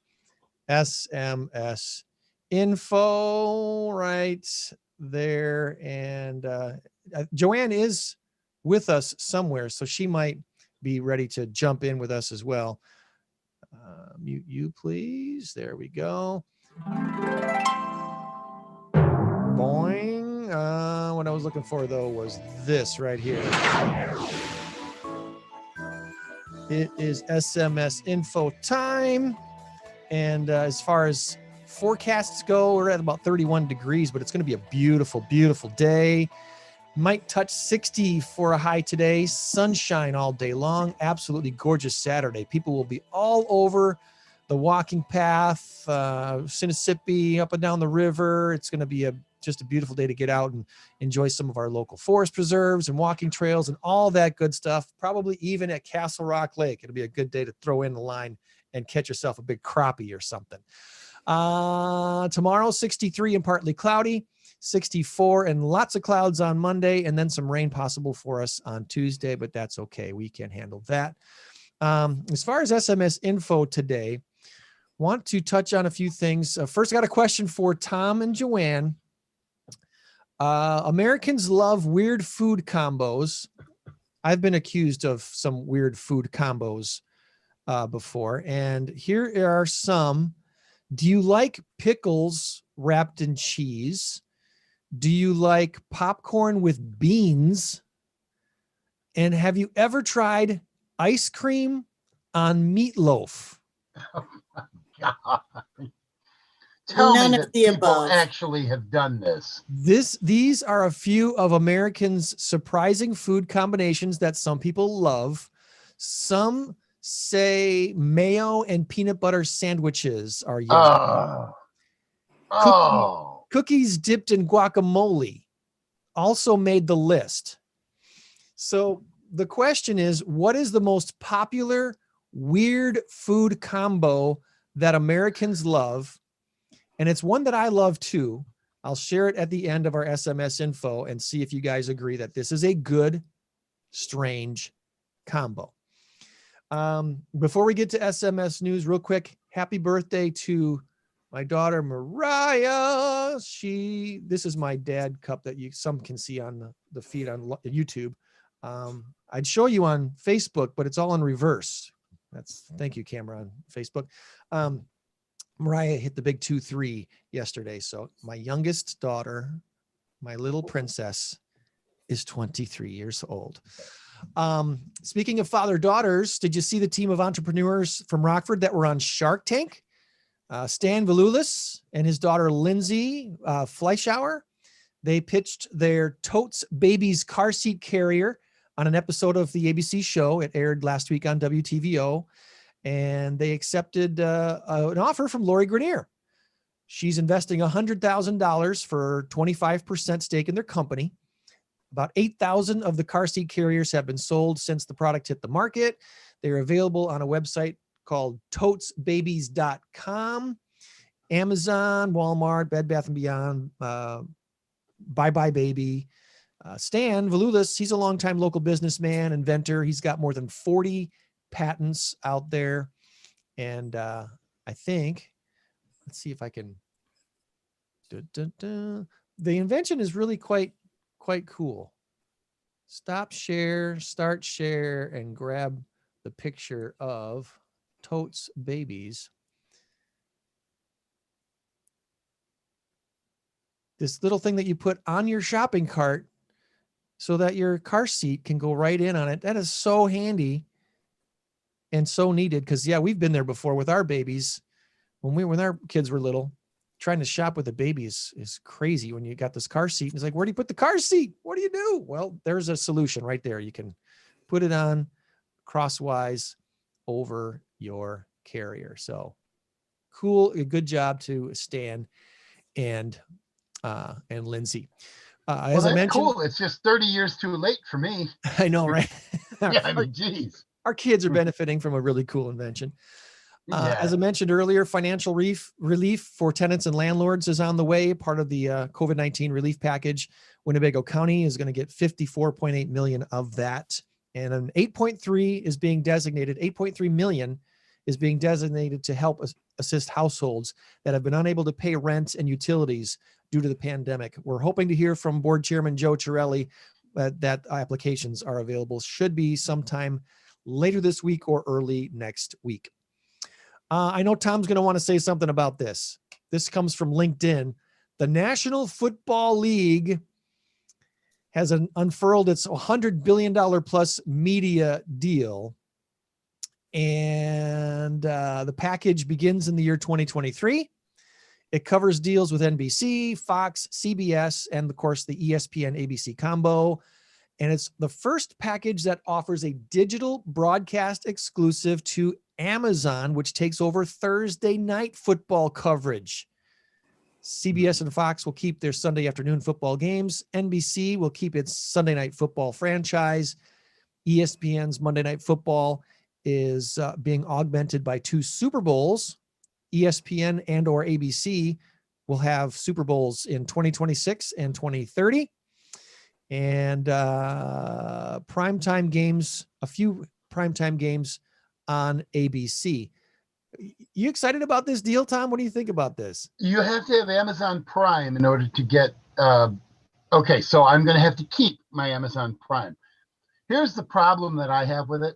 SMS info right there. And Joann is with us somewhere, so she might be ready to jump in with us as well. Mute you, please. There we go. Boing. What I was looking for, though, was this right here. It is SMS info time. And as far as forecasts go, we're at about 31 degrees, but it's going to be a beautiful, beautiful day. Might touch 60 for a high today. Sunshine all day long. Absolutely gorgeous Saturday. People will be all over the walking path, Mississippi, up and down the river. It's going to be just a beautiful day to get out and enjoy some of our local forest preserves and walking trails and all that good stuff. Probably even at Castle Rock Lake. It'll be a good day to throw in the line and catch yourself a big crappie or something. Tomorrow, 63 and partly cloudy, 64 and lots of clouds on Monday, and then some rain possible for us on Tuesday, but that's okay. We can handle that. As far as SMS info today, want to touch on a few things. First, I got a question for Tom and Joann. Americans love weird food combos. I've been accused of some weird food combos before, and here are some. Do you like pickles wrapped in cheese? Do you like popcorn with beans? And have you ever tried ice cream on meatloaf? Oh my God. Tell None me of that the people above. actually have done this. These are a few of Americans' surprising food combinations that some people love. Some say mayo and peanut butter sandwiches are yummy. Cookies dipped in guacamole also made the list. So the question is, what is the most popular weird food combo that Americans love? And it's one that I love too. I'll share it at the end of our SMS info and see if you guys agree that this is a good, strange combo. Before we get to SMS news, real quick, happy birthday to my daughter, Mariah. This is my dad cup that some can see on the feed on YouTube. I'd show you on Facebook, but it's all in reverse. Thank you, camera on Facebook. Mariah hit the big 2-3 yesterday. So my youngest daughter, my little princess, is 23 years old. Speaking of father-daughters, did you see the team of entrepreneurs from Rockford that were on Shark Tank? Stan Valulis and his daughter, Lindsay Fleischauer, they pitched their Totes Babies car seat carrier on an episode of the ABC show. It aired last week on WTVO. And they accepted an offer from Lori Grenier. She's investing $100,000 for 25% stake in their company. About 8,000 of the car seat carriers have been sold since the product hit the market. They're available on a website called totesbabies.com, Amazon, Walmart, Bed Bath & Beyond, Bye Bye Baby. Stan Valulis, he's a longtime local businessman, inventor. He's got more than 40 patents out there. And I think, let's see if I can, the invention is really quite cool. Stop share, start share, and grab the picture of Totes Babies. This little thing that you put on your shopping cart so that your car seat can go right in on it. That is so handy and so needed, because yeah, we've been there before with our babies when our kids were little, trying to shop with a baby is crazy when you got this car seat. And it's like, where do you put the car seat? What do you do? Well, there's a solution right there. You can put it on crosswise over your carrier. So cool. A good job to Stan and Lindsay. As I mentioned, cool. It's just 30 years too late for me. I know, right? Yeah, I mean, geez. Our kids are benefiting from a really cool invention. Yeah. As I mentioned earlier, financial relief for tenants and landlords is on the way, part of the COVID-19 relief package. Winnebago County is going to get $54.8 million of that. And an 8.3 is being designated, 8.3 million is being designated to help assist households that have been unable to pay rent and utilities due to the pandemic. We're hoping to hear from Board Chairman Joe Chirelli that applications are available. Should be sometime later this week or early next week. I know Tom's going to want to say something about this. This comes from LinkedIn. The National Football League has unfurled its $100 billion plus media deal. And the package begins in the year 2023. It covers deals with NBC, Fox, CBS, and of course the ESPN ABC combo. And it's the first package that offers a digital broadcast exclusive to Amazon, which takes over Thursday night football coverage. CBS and Fox will keep their Sunday afternoon football games. NBC will keep its Sunday night football franchise. ESPN's Monday Night Football is being augmented by 2 Super Bowls. ESPN and or ABC will have Super Bowls in 2026 and 2030. And primetime games, a few primetime games on ABC. You excited about this deal, Tom? What do you think about this? You have to have Amazon Prime in order to get, okay, so I'm going to have to keep my Amazon Prime. Here's the problem that I have with it.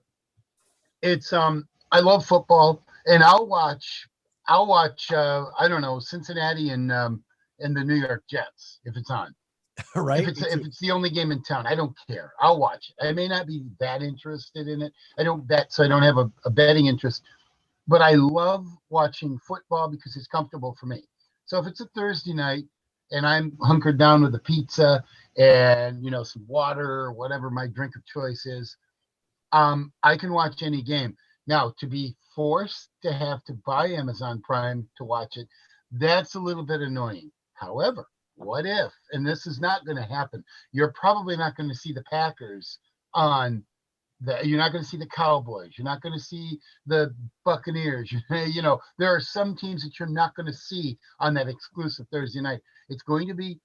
It's, I love football, and I'll watch, I don't know, Cincinnati and the New York Jets if it's on. Right. If it's the only game in town, I don't care. I'll watch it. I may not be that interested in it. I don't bet, so I don't have a betting interest. But I love watching football because it's comfortable for me. So if it's a Thursday night and I'm hunkered down with a pizza and, you know, some water or whatever my drink of choice is, I can watch any game. Now, to be forced to have to buy Amazon Prime to watch it, that's a little bit annoying. However, what if, and this is not going to happen, you're probably not going to see the Packers on you're not going to see the Cowboys. You're not going to see the Buccaneers. You know, there are some teams that you're not going to see on that exclusive Thursday night. It's going to be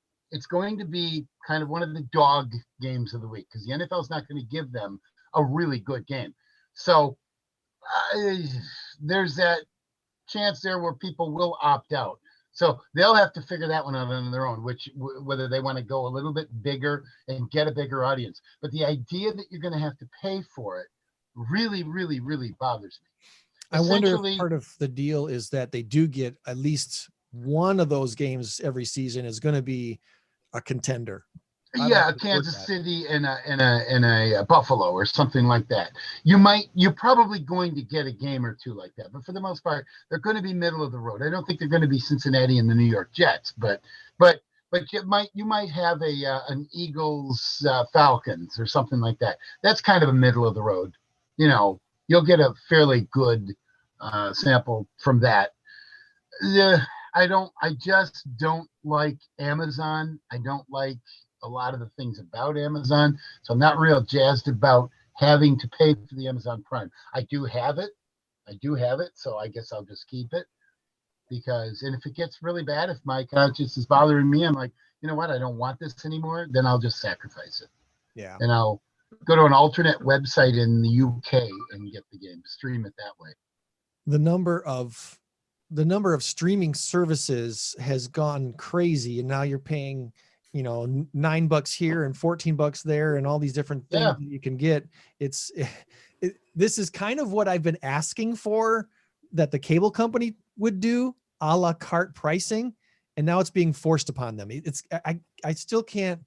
kind of one of the dog games of the week because the NFL is not going to give them a really good game. So there's that chance there where people will opt out. So they'll have to figure that one out on their own, whether they want to go a little bit bigger and get a bigger audience. But the idea that you're going to have to pay for it really, really, really bothers me. I wonder if part of the deal is that they do get at least one of those games every season is going to be a contender. Yeah, Kansas City and a Buffalo or something like that. You're probably going to get a game or two like that, but for the most part, they're going to be middle of the road. I don't think they're going to be Cincinnati and the New York Jets, but you might have an Eagles Falcons or something like that. That's kind of a middle of the road. You know, you'll get a fairly good sample from that. I just don't like Amazon. I don't like a lot of the things about Amazon. So I'm not real jazzed about having to pay for the Amazon Prime. I do have it. So I guess I'll just keep it and if it gets really bad, if my conscience is bothering me, I'm like, you know what? I don't want this anymore. Then I'll just sacrifice it. Yeah. And I'll go to an alternate website in the UK and get the game, stream it that way. The number of streaming services has gone crazy, and now you're paying, you know, $9 here and $14 there and all these different things that you can get. This is kind of what I've been asking for that the cable company would do, a la carte pricing. And now it's being forced upon them. I still can't,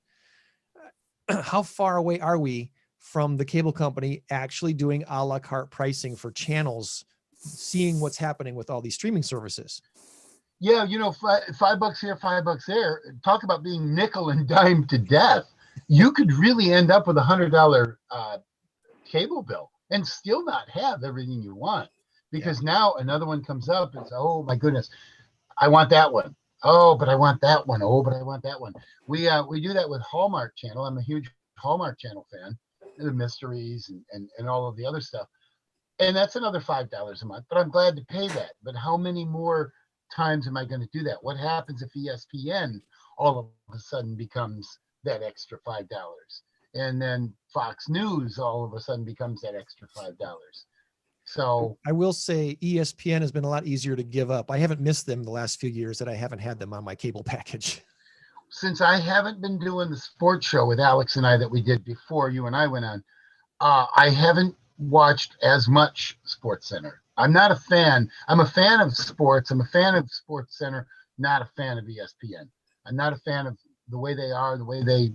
how far away are we from the cable company actually doing a la carte pricing for channels seeing what's happening with all these streaming services. Yeah, $5 here, $5 there. Talk about being nickel and dime to death. You could really end up with $100 cable bill and still not have everything you want, because now another one comes up and says, oh my goodness, I want that one. Oh, but I want that one. Oh, but I want that one. We do that with Hallmark Channel. I'm a huge Hallmark Channel fan, the mysteries and all of the other stuff. And that's another $5 a month, but I'm glad to pay that. But how many more times am I going to do that? What happens if ESPN all of a sudden becomes that extra $5? And then Fox News all of a sudden becomes that extra $5. So I will say ESPN has been a lot easier to give up. I haven't missed them the last few years that I haven't had them on my cable package. Since I haven't been doing the sports show with Alex and I that we did before you and I went on, I haven't watched as much Sports Center. I'm not a fan. I'm a fan of sports. I'm a fan of Sports Center, not a fan of ESPN. I'm not a fan of the way they are, the way they,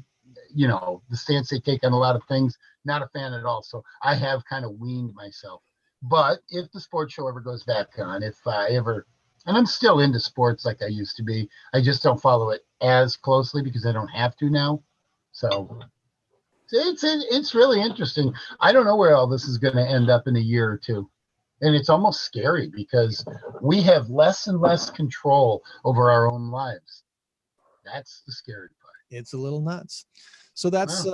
the stance they take on a lot of things. Not a fan at all. So I have kind of weaned myself. But if the sports show ever goes back on, if I ever, and I'm still into sports like I used to be, I just don't follow it as closely because I don't have to now. So it's really interesting. I don't know where all this is going to end up in a year or two. And it's almost scary because we have less and less control over our own lives. That's the scary part. It's a little nuts. So that's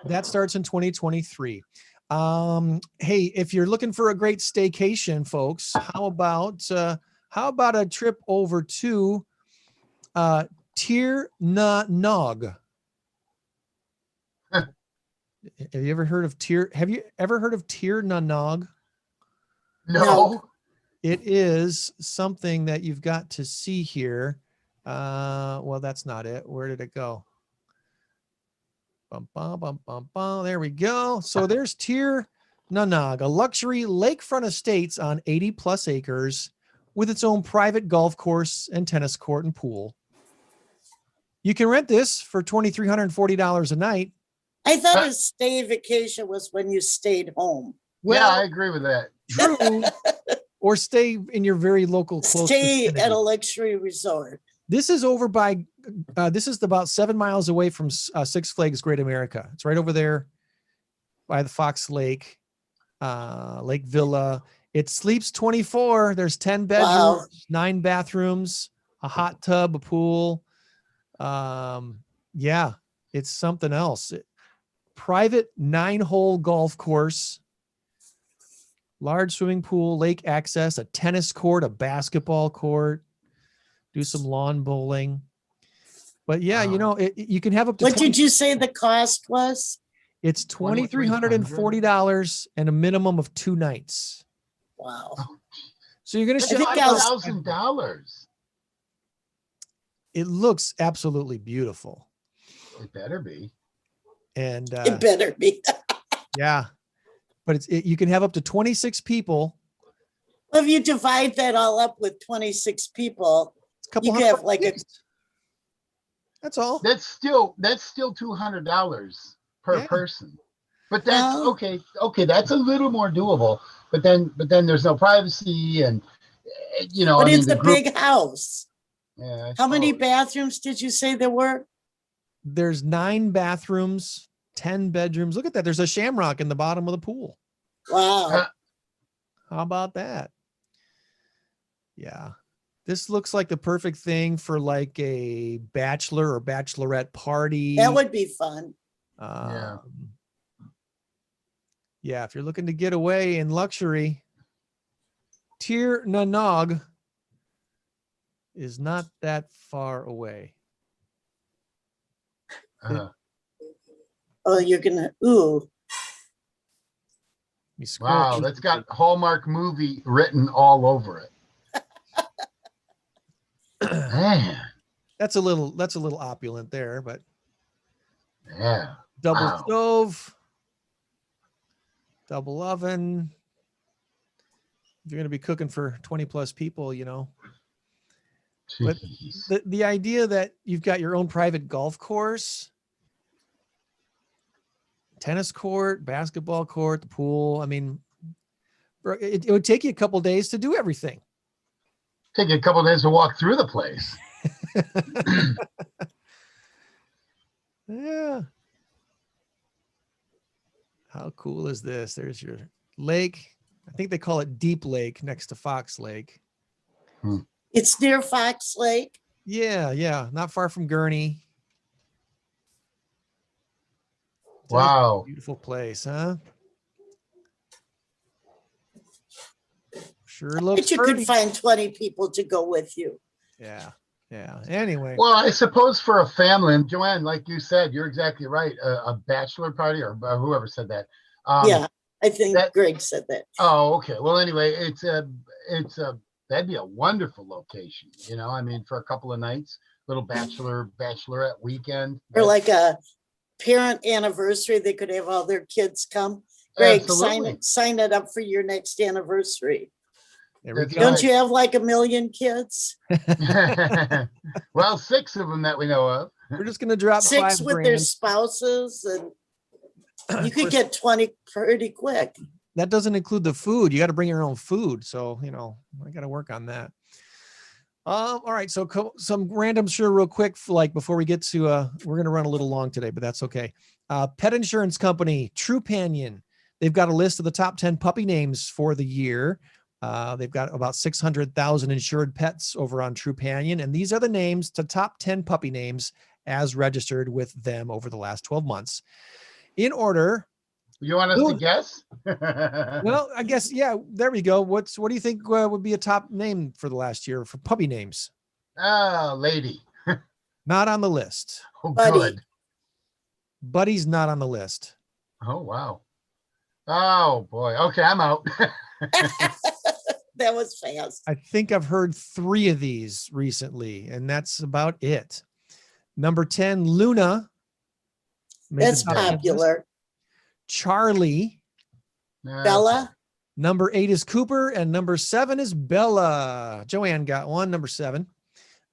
that starts in 2023. Hey, if you're looking for a great staycation, folks, how about a trip over to Tir Na Nog? Have you ever heard of Tir Na Nog? No. It is something that you've got to see here. Well, that's not it. Where did it go? Bum, bum, bum, bum, bum. There we go. So there's Tir Na Nog, a luxury lakefront estates on 80 plus acres with its own private golf course and tennis court and pool. You can rent this for $2,340 a night. I thought a stay vacation was when you stayed home. Well, yeah, I agree with that. True. Or stay in your very local close stay vicinity. at a luxury resort. This is over by, this is about 7 miles away from Six Flags Great America. It's right over there by the Fox Lake, Lake Villa. It sleeps 24. There's 10 bedrooms, 9 bathrooms, a hot tub, a pool. Yeah, it's something else. Private 9-hole golf course, large swimming pool, lake access, a tennis court, a basketball court, do some lawn bowling. But yeah, you can have up to. What did you say the cost was? It's $2,340 and a minimum of 2 nights. Wow. So you're going to spend $5,000. It looks absolutely beautiful. It better be. And it better be. Yeah. But you can have up to 26 people. Well, if you divide that all up with 26 people, you could have like that's all. That's still $200 per person. But that's okay. That's a little more doable. But then there's no privacy and But it's a big house. Yeah. How many bathrooms did you say there were? There's 9 bathrooms, 10 bedrooms. Look at that. There's a shamrock in the bottom of the pool. Wow. How about that? Yeah. This looks like the perfect thing for like a bachelor or bachelorette party. That would be fun. Yeah. If you're looking to get away in luxury, Tir Na Nog is not that far away. Oh, you're gonna Wow, that's got Hallmark movie written all over it. Man, that's a little opulent there, but yeah, double stove, double oven. If you're going to be cooking for 20 plus people, But the idea that you've got your own private golf course, tennis court, basketball court, the pool. I mean, It would take you a couple days to do everything. Take you a couple days to walk through the place. Yeah. How cool is this? There's your lake. I think they call it Deep Lake next to Fox Lake. It's near Fox Lake. Yeah. Not far from Gurney. Wow. Beautiful place, huh? Sure looks But you pretty. could find 20 people to go with you. Yeah. Anyway. Well, I suppose for a family, and Joann, like you said, you're exactly right. A bachelor party, or whoever said that. Yeah, I think Greg said that. Oh, okay. Well, anyway, that'd be a wonderful location. I mean, for a couple of nights, little bachelorette weekend. Or like a parent anniversary, they could have all their kids come. Greg, sign it up for your next anniversary. Don't you have like 1 million kids? Well, 6 of them that we know of. We're just going to drop 6 $5 with their spouses, and you could get 20 pretty quick. That doesn't include the food. You got to bring your own food. So, I got to work on that. All right. So some random, real quick, before we get to, we're going to run a little long today, but that's okay. Pet insurance company, Trupanion. They've got a list of the top 10 puppy names for the year. They've got about 600,000 insured pets over on Trupanion. And these are the names to top 10 puppy names as registered with them over the last 12 months. In order. You want us to guess? Well, I guess, yeah, there we go. What do you think would be a top name for the last year for puppy names? Lady. Not on the list. Oh, good. Buddy's not on the list. Oh, wow. Oh, boy. Okay, I'm out. That was fast. I think I've heard 3 of these recently, and that's about it. Number 10, Luna. That's popular. Charlie. Bella. Number 8 is Cooper, and number 7 is Bella. Joann got one, number 7.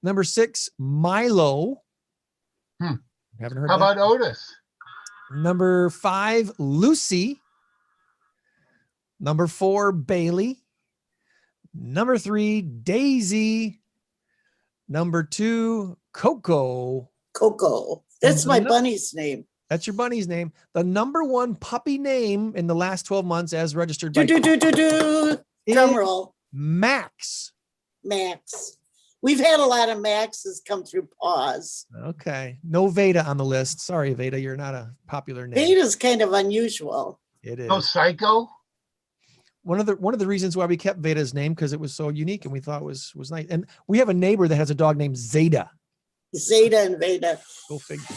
Number 6, Milo. Haven't heard How that. about Otis? Number 5, Lucy. Number 4, Bailey. Number 3, Daisy. Number 2, Coco. Coco. That's my bunny's name. That's your bunny's name. The number 1 puppy name in the last 12 months as registered by Drum roll. Max. Max. We've had a lot of Maxes come through Paws. Okay. No Veda on the list. Sorry, Veda, you're not a popular name. Veda's kind of unusual. It is. No Psycho? One of the reasons why we kept Veda's name, because it was so unique and we thought was nice. And we have a neighbor that has a dog named Zeta. Zeta and Veda. Go figure.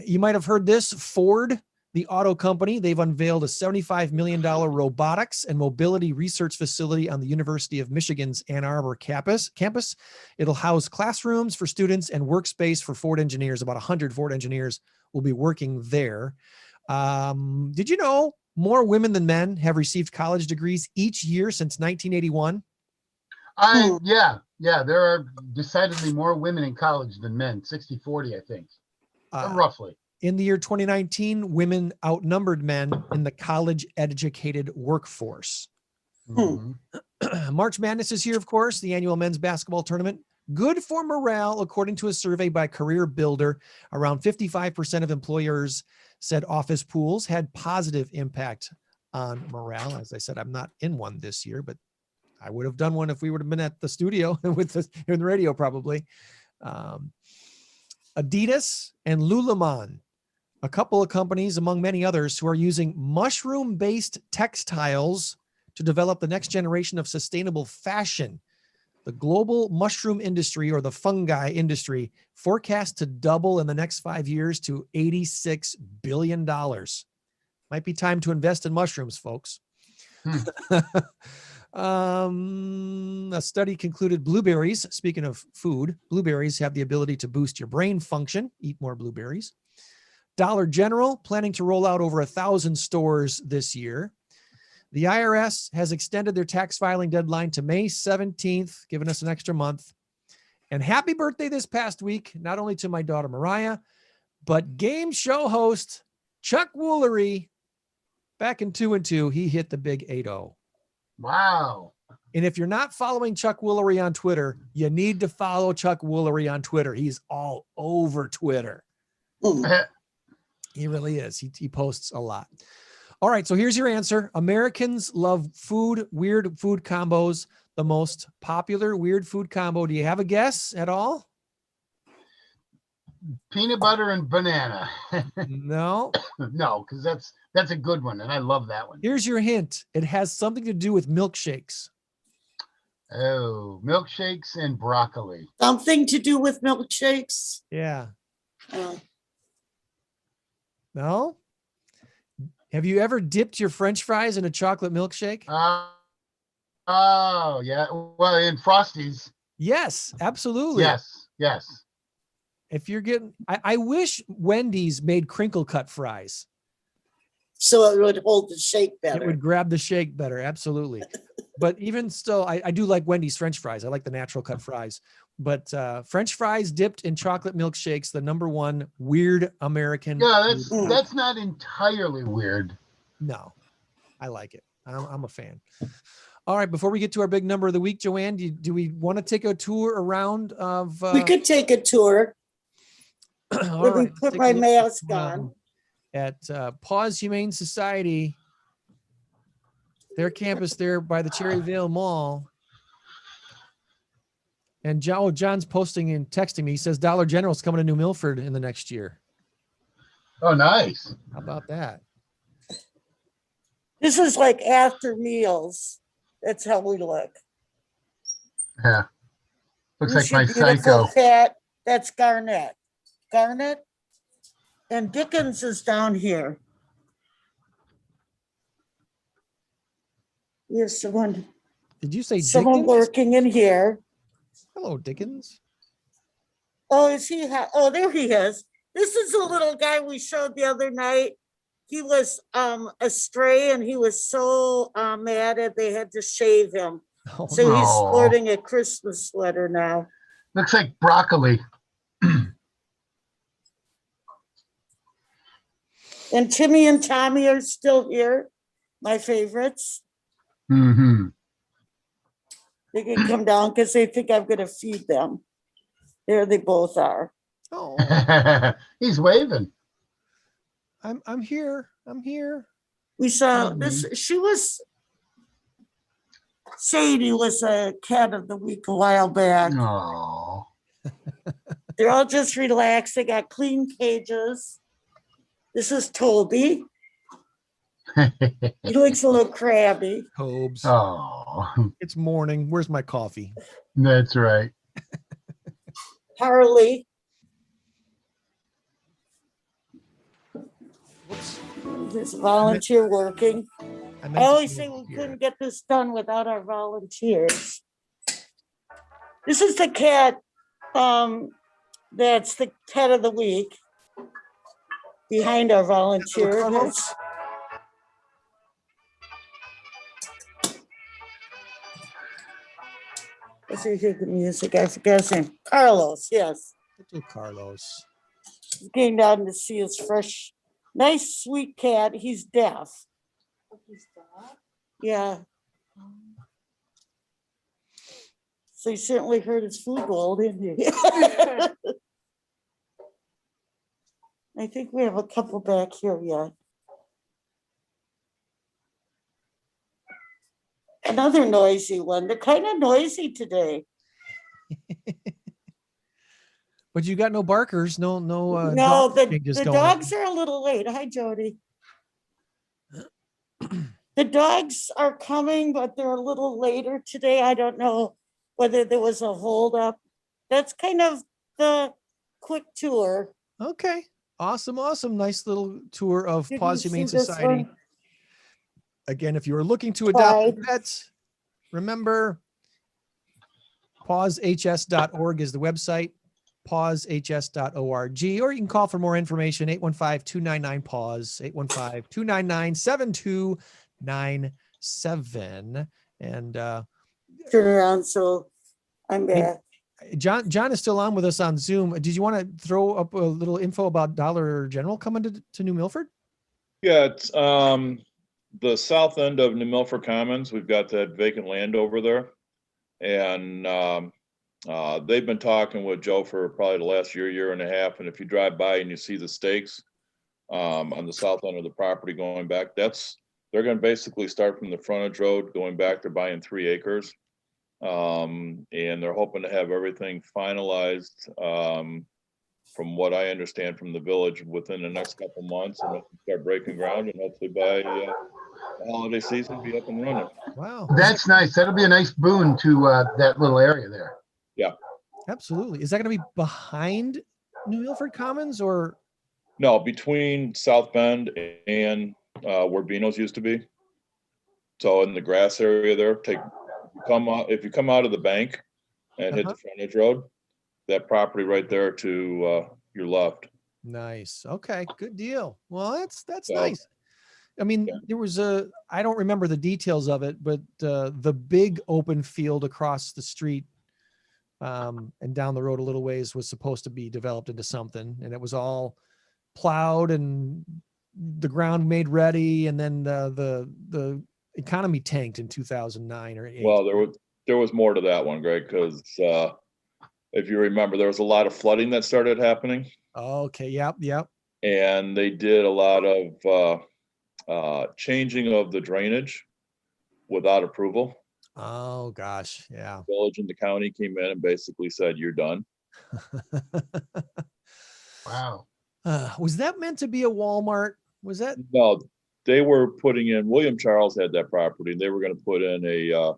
You might have heard this. Ford, the auto company, they've unveiled a $75 million robotics and mobility research facility on the University of Michigan's Ann Arbor campus. It'll house classrooms for students and workspace for Ford engineers. About 100 Ford engineers will be working there. Did you know more women than men have received college degrees each year since 1981? Yeah. There are decidedly more women in college than men. 60-40, I think. Roughly. In the year 2019, women outnumbered men in the college-educated workforce. March Madness is here, of course, the annual men's basketball tournament. Good for morale, according to a survey by Career Builder. Around 55% of employers said office pools had positive impact on morale. As I said, I'm not in one this year, but I would have done one if we would have been at the studio with the radio, probably. Adidas and Lululemon, a couple of companies among many others who are using mushroom-based textiles to develop the next generation of sustainable fashion. The global mushroom industry, or the fungi industry, forecast to double in the next 5 years to $86 billion. Might be time to invest in mushrooms, folks. A study concluded blueberries, speaking of food, blueberries have the ability to boost your brain function. Eat more blueberries. Dollar General planning to roll out over 1,000 stores this year. The IRS has extended their tax filing deadline to May 17th, giving us an extra month. And happy birthday this past week, not only to my daughter Mariah, but game show host Chuck Woolery. Back in 2 and 2, he hit the big 8-0. Wow. And if you're not following Chuck Woolery on Twitter, you need to follow Chuck Woolery on Twitter. He's all over Twitter. He really is. He posts a lot. All right. So here's your answer. Americans love weird food combos. The most popular weird food combo. Do you have a guess at all? Peanut butter and banana. No. No, because that's a good one, and I love that one. Here's your hint. It has something to do with milkshakes. Oh, milkshakes and broccoli. Something to do with milkshakes? Yeah. Uh, No? Have you ever dipped your French fries in a chocolate milkshake? Oh, yeah. Well, in Frosties. Yes, absolutely. Yes. If you're getting, I wish Wendy's made crinkle cut fries. so it would hold the shake It better. would grab the shake better. Absolutely. But even still, I do like Wendy's French fries. I like the natural cut fries. But French fries dipped in chocolate milkshakes, the number one weird American. Yeah, food. that's not entirely weird. No, I like it. I'm a fan. All right. Before we get to our big number of the week, Joann, do we want to take a tour around of? We could take a tour. All Let me right, put take a my look mask at, on. At Paws Humane Society, their campus there by the Cherryvale Mall. And John's posting and texting me. He says Dollar General's coming to New Milford in the next year. Oh, nice. How about that? This is like after meals. That's how we look. Yeah. Looks Here's like my your beautiful psycho. cat. That's Garnet. Garnet. And Dickens is down here. Here's someone Did you say Dickens? Lurking in here. Hello, Dickens. Oh, is he? Oh, there he is. This is a little guy we showed the other night. He was a stray, and he was so mad that they had to shave him. Oh, so he's sporting a Christmas sweater now. Looks like broccoli. And Timmy and Tommy are still here, my favorites. Mm-hmm. They can come down because they think I'm going to feed them. There they both are. Oh, he's waving. I'm here. I'm here. We saw this. She was. Sadie was a cat of the week a while back. Oh. They're all just relaxed. They got clean cages. This is Toby. He looks a little crabby. Tobes. Oh. It's morning. Where's my coffee? That's right. Harley. There's a volunteer working. I always say we couldn't get this done without our volunteers. This is the cat. That's the cat of the week. Behind our volunteer. Let's see, hear the music. I forgot his name. Carlos, yes. Little Carlos. He's getting down to see his fresh, nice, sweet cat. He's deaf. He's deaf? Yeah. So he certainly heard his food bowl, didn't he? I think we have a couple back here yet. Another noisy one. They're kind of noisy today. But you got no barkers, no. No, dog the changes going dogs on. are a little late. Hi, Jody. The dogs are coming, but they're a little later today. I don't know whether there was a holdup. That's kind of the quick tour. Okay. Awesome. Nice little tour of Did Paws you Humane see this Society. one? Again, if you are looking to adopt a Pride. pet, remember pawshs.org is the website, pawshs.org, or you can call for more information, 815-299-PAWS, 815-299-7297. And Turn around, so I'm back. John is still on with us on Zoom. Did you want to throw up a little info about Dollar General coming to New Milford? Yeah, it's the south end of New Milford Commons, we've got that vacant land over there. And they've been talking with Joe for probably the last year and a half. And if you drive by and you see the stakes on the south end of the property going back, they're going to basically start from the frontage road going back. They're buying 3 acres. And they're hoping to have everything finalized, from what I understand from the village, within the next couple months, and start breaking ground, and hopefully by the holiday season be up and running. Wow. That's nice. That'll be a nice boon to that little area there. Yeah. Absolutely. Is that going to be behind New Milford Commons or? No, between South Bend and where Beano's used to be. So in the grass area there, if you come out of the bank and hit the frontage road, that property right there to your left. Nice. Okay, good deal. Well, that's nice. I mean, there was I don't remember the details of it, but the big open field across the street and down the road a little ways was supposed to be developed into something, and it was all plowed and the ground made ready, and then the economy tanked in 2009 or 8. Well, there was more to that one, Greg, because if you remember, there was a lot of flooding that started happening. Okay. Yep. And they did a lot of changing of the drainage without approval. Oh gosh. Yeah. The village and the county came in and basically said, "You're done." Wow. Was that meant to be a Walmart? Was that? No, they were putting in, William Charles had that property. They were going to put in a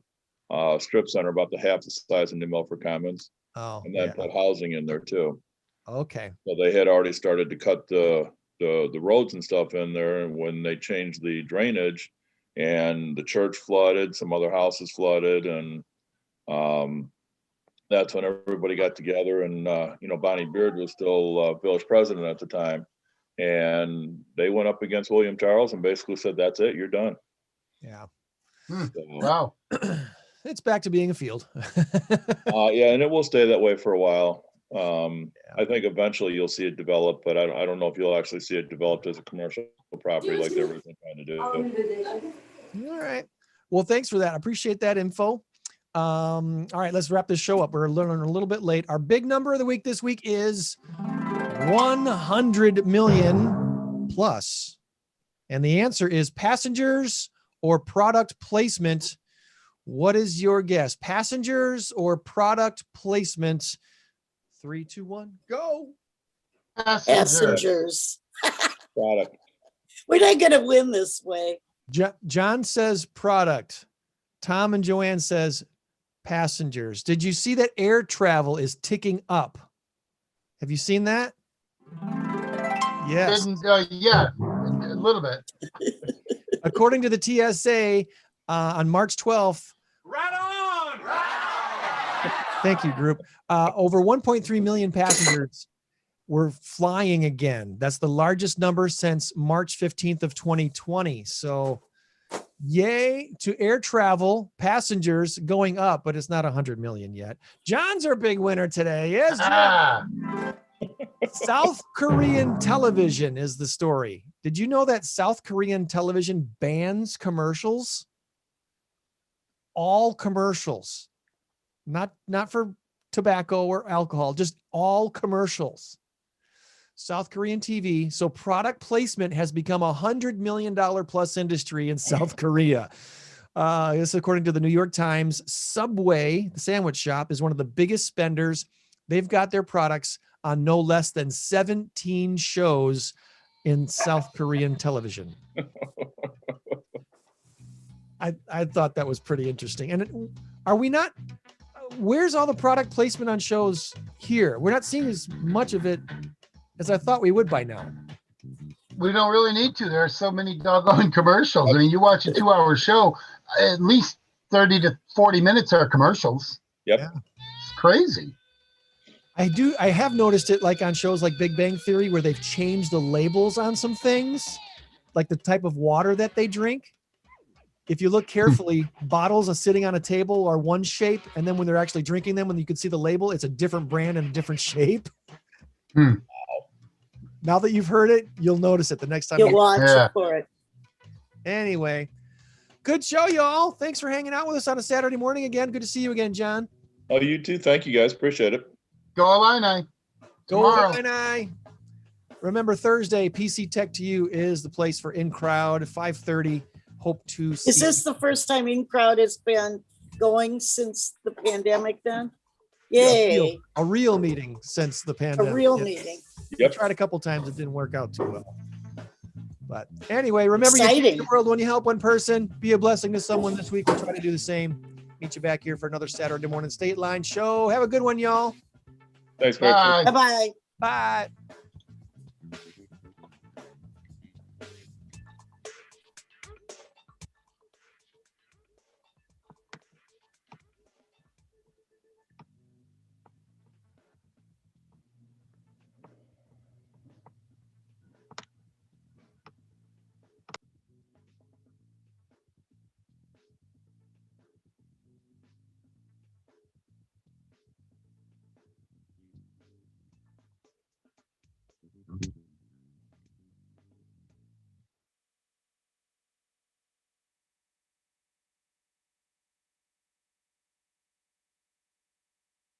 strip center about the half the size of New Milford Commons. Oh, and then put housing in there too. Okay. So they had already started to cut the roads and stuff in there, and when they changed the drainage, and the church flooded, some other houses flooded, and that's when everybody got together. And Bonnie Beard was still village president at the time, and they went up against William Charles and basically said, "That's it, you're done." Yeah. So, Wow. It's back to being a field. yeah, and it will stay that way for a while. I think eventually you'll see it develop, but I don't know if you'll actually see it developed as a commercial property like they were trying to do. All right. Well, thanks for that. I appreciate that info. All right, let's wrap this show up. We're learning a little bit late. Our big number of the week this week is 100 million plus. And the answer is passengers or product placement. What is your guess? Passengers or product placement? 3, 2, 1, go. Passengers. Product. We're not going to win this way. John says product. Tom and Joanne says passengers. Did you see that air travel is ticking up? Have you seen that? Yes. Yeah, a little bit. According to the TSA, on March 12th. Right on! Thank you, group. Over 1.3 million passengers were flying again. That's the largest number since March 15th of 2020. So yay to air travel, passengers going up, but it's not 100 million yet. John's our big winner today. Yes, John. South Korean television is the story. Did you know that South Korean television bans commercials? All commercials, not for tobacco or alcohol, just all commercials. South Korean TV. So product placement has become $100 million plus industry in South Korea. This, according to the New York Times. Subway, the sandwich shop, is one of the biggest spenders. They've got their products on no less than 17 shows in South Korean television. I thought that was pretty interesting. And are we not, where's all the product placement on shows here? We're not seeing as much of it as I thought we would by now. We don't really need to. There are so many doggone commercials. I mean, you watch a 2-hour show, at least 30 to 40 minutes are commercials. Yep. Yeah. It's crazy. I have noticed it like on shows like Big Bang Theory, where they've changed the labels on some things, like the type of water that they drink. If you look carefully, bottles are sitting on a table are one shape, and then when they're actually drinking them, when you can see the label, it's a different brand and a different shape. Now that you've heard it, you'll notice it the next time. You'll watch it for it. Anyway, good show, y'all. Thanks for hanging out with us on a Saturday morning again. Good to see you again, John. Oh, you too. Thank you guys. Appreciate it. Go Illini. Go Tomorrow. Illini. Remember, Thursday, PC Tech to You is the place for In Crowd, 5:30. Hope to see. Is this the first time In Crowd has been going since the pandemic then? Yay. A real meeting since the pandemic. A real Yeah. meeting. We tried a couple times. It didn't work out too well. But anyway, remember, you Exciting. change the world when you help one person. Be a blessing to someone this week. We'll try to do the same. Meet you back here for another Saturday morning Stateline show. Have a good one, y'all. Thanks, Greg. Bye. Bye-bye. Bye.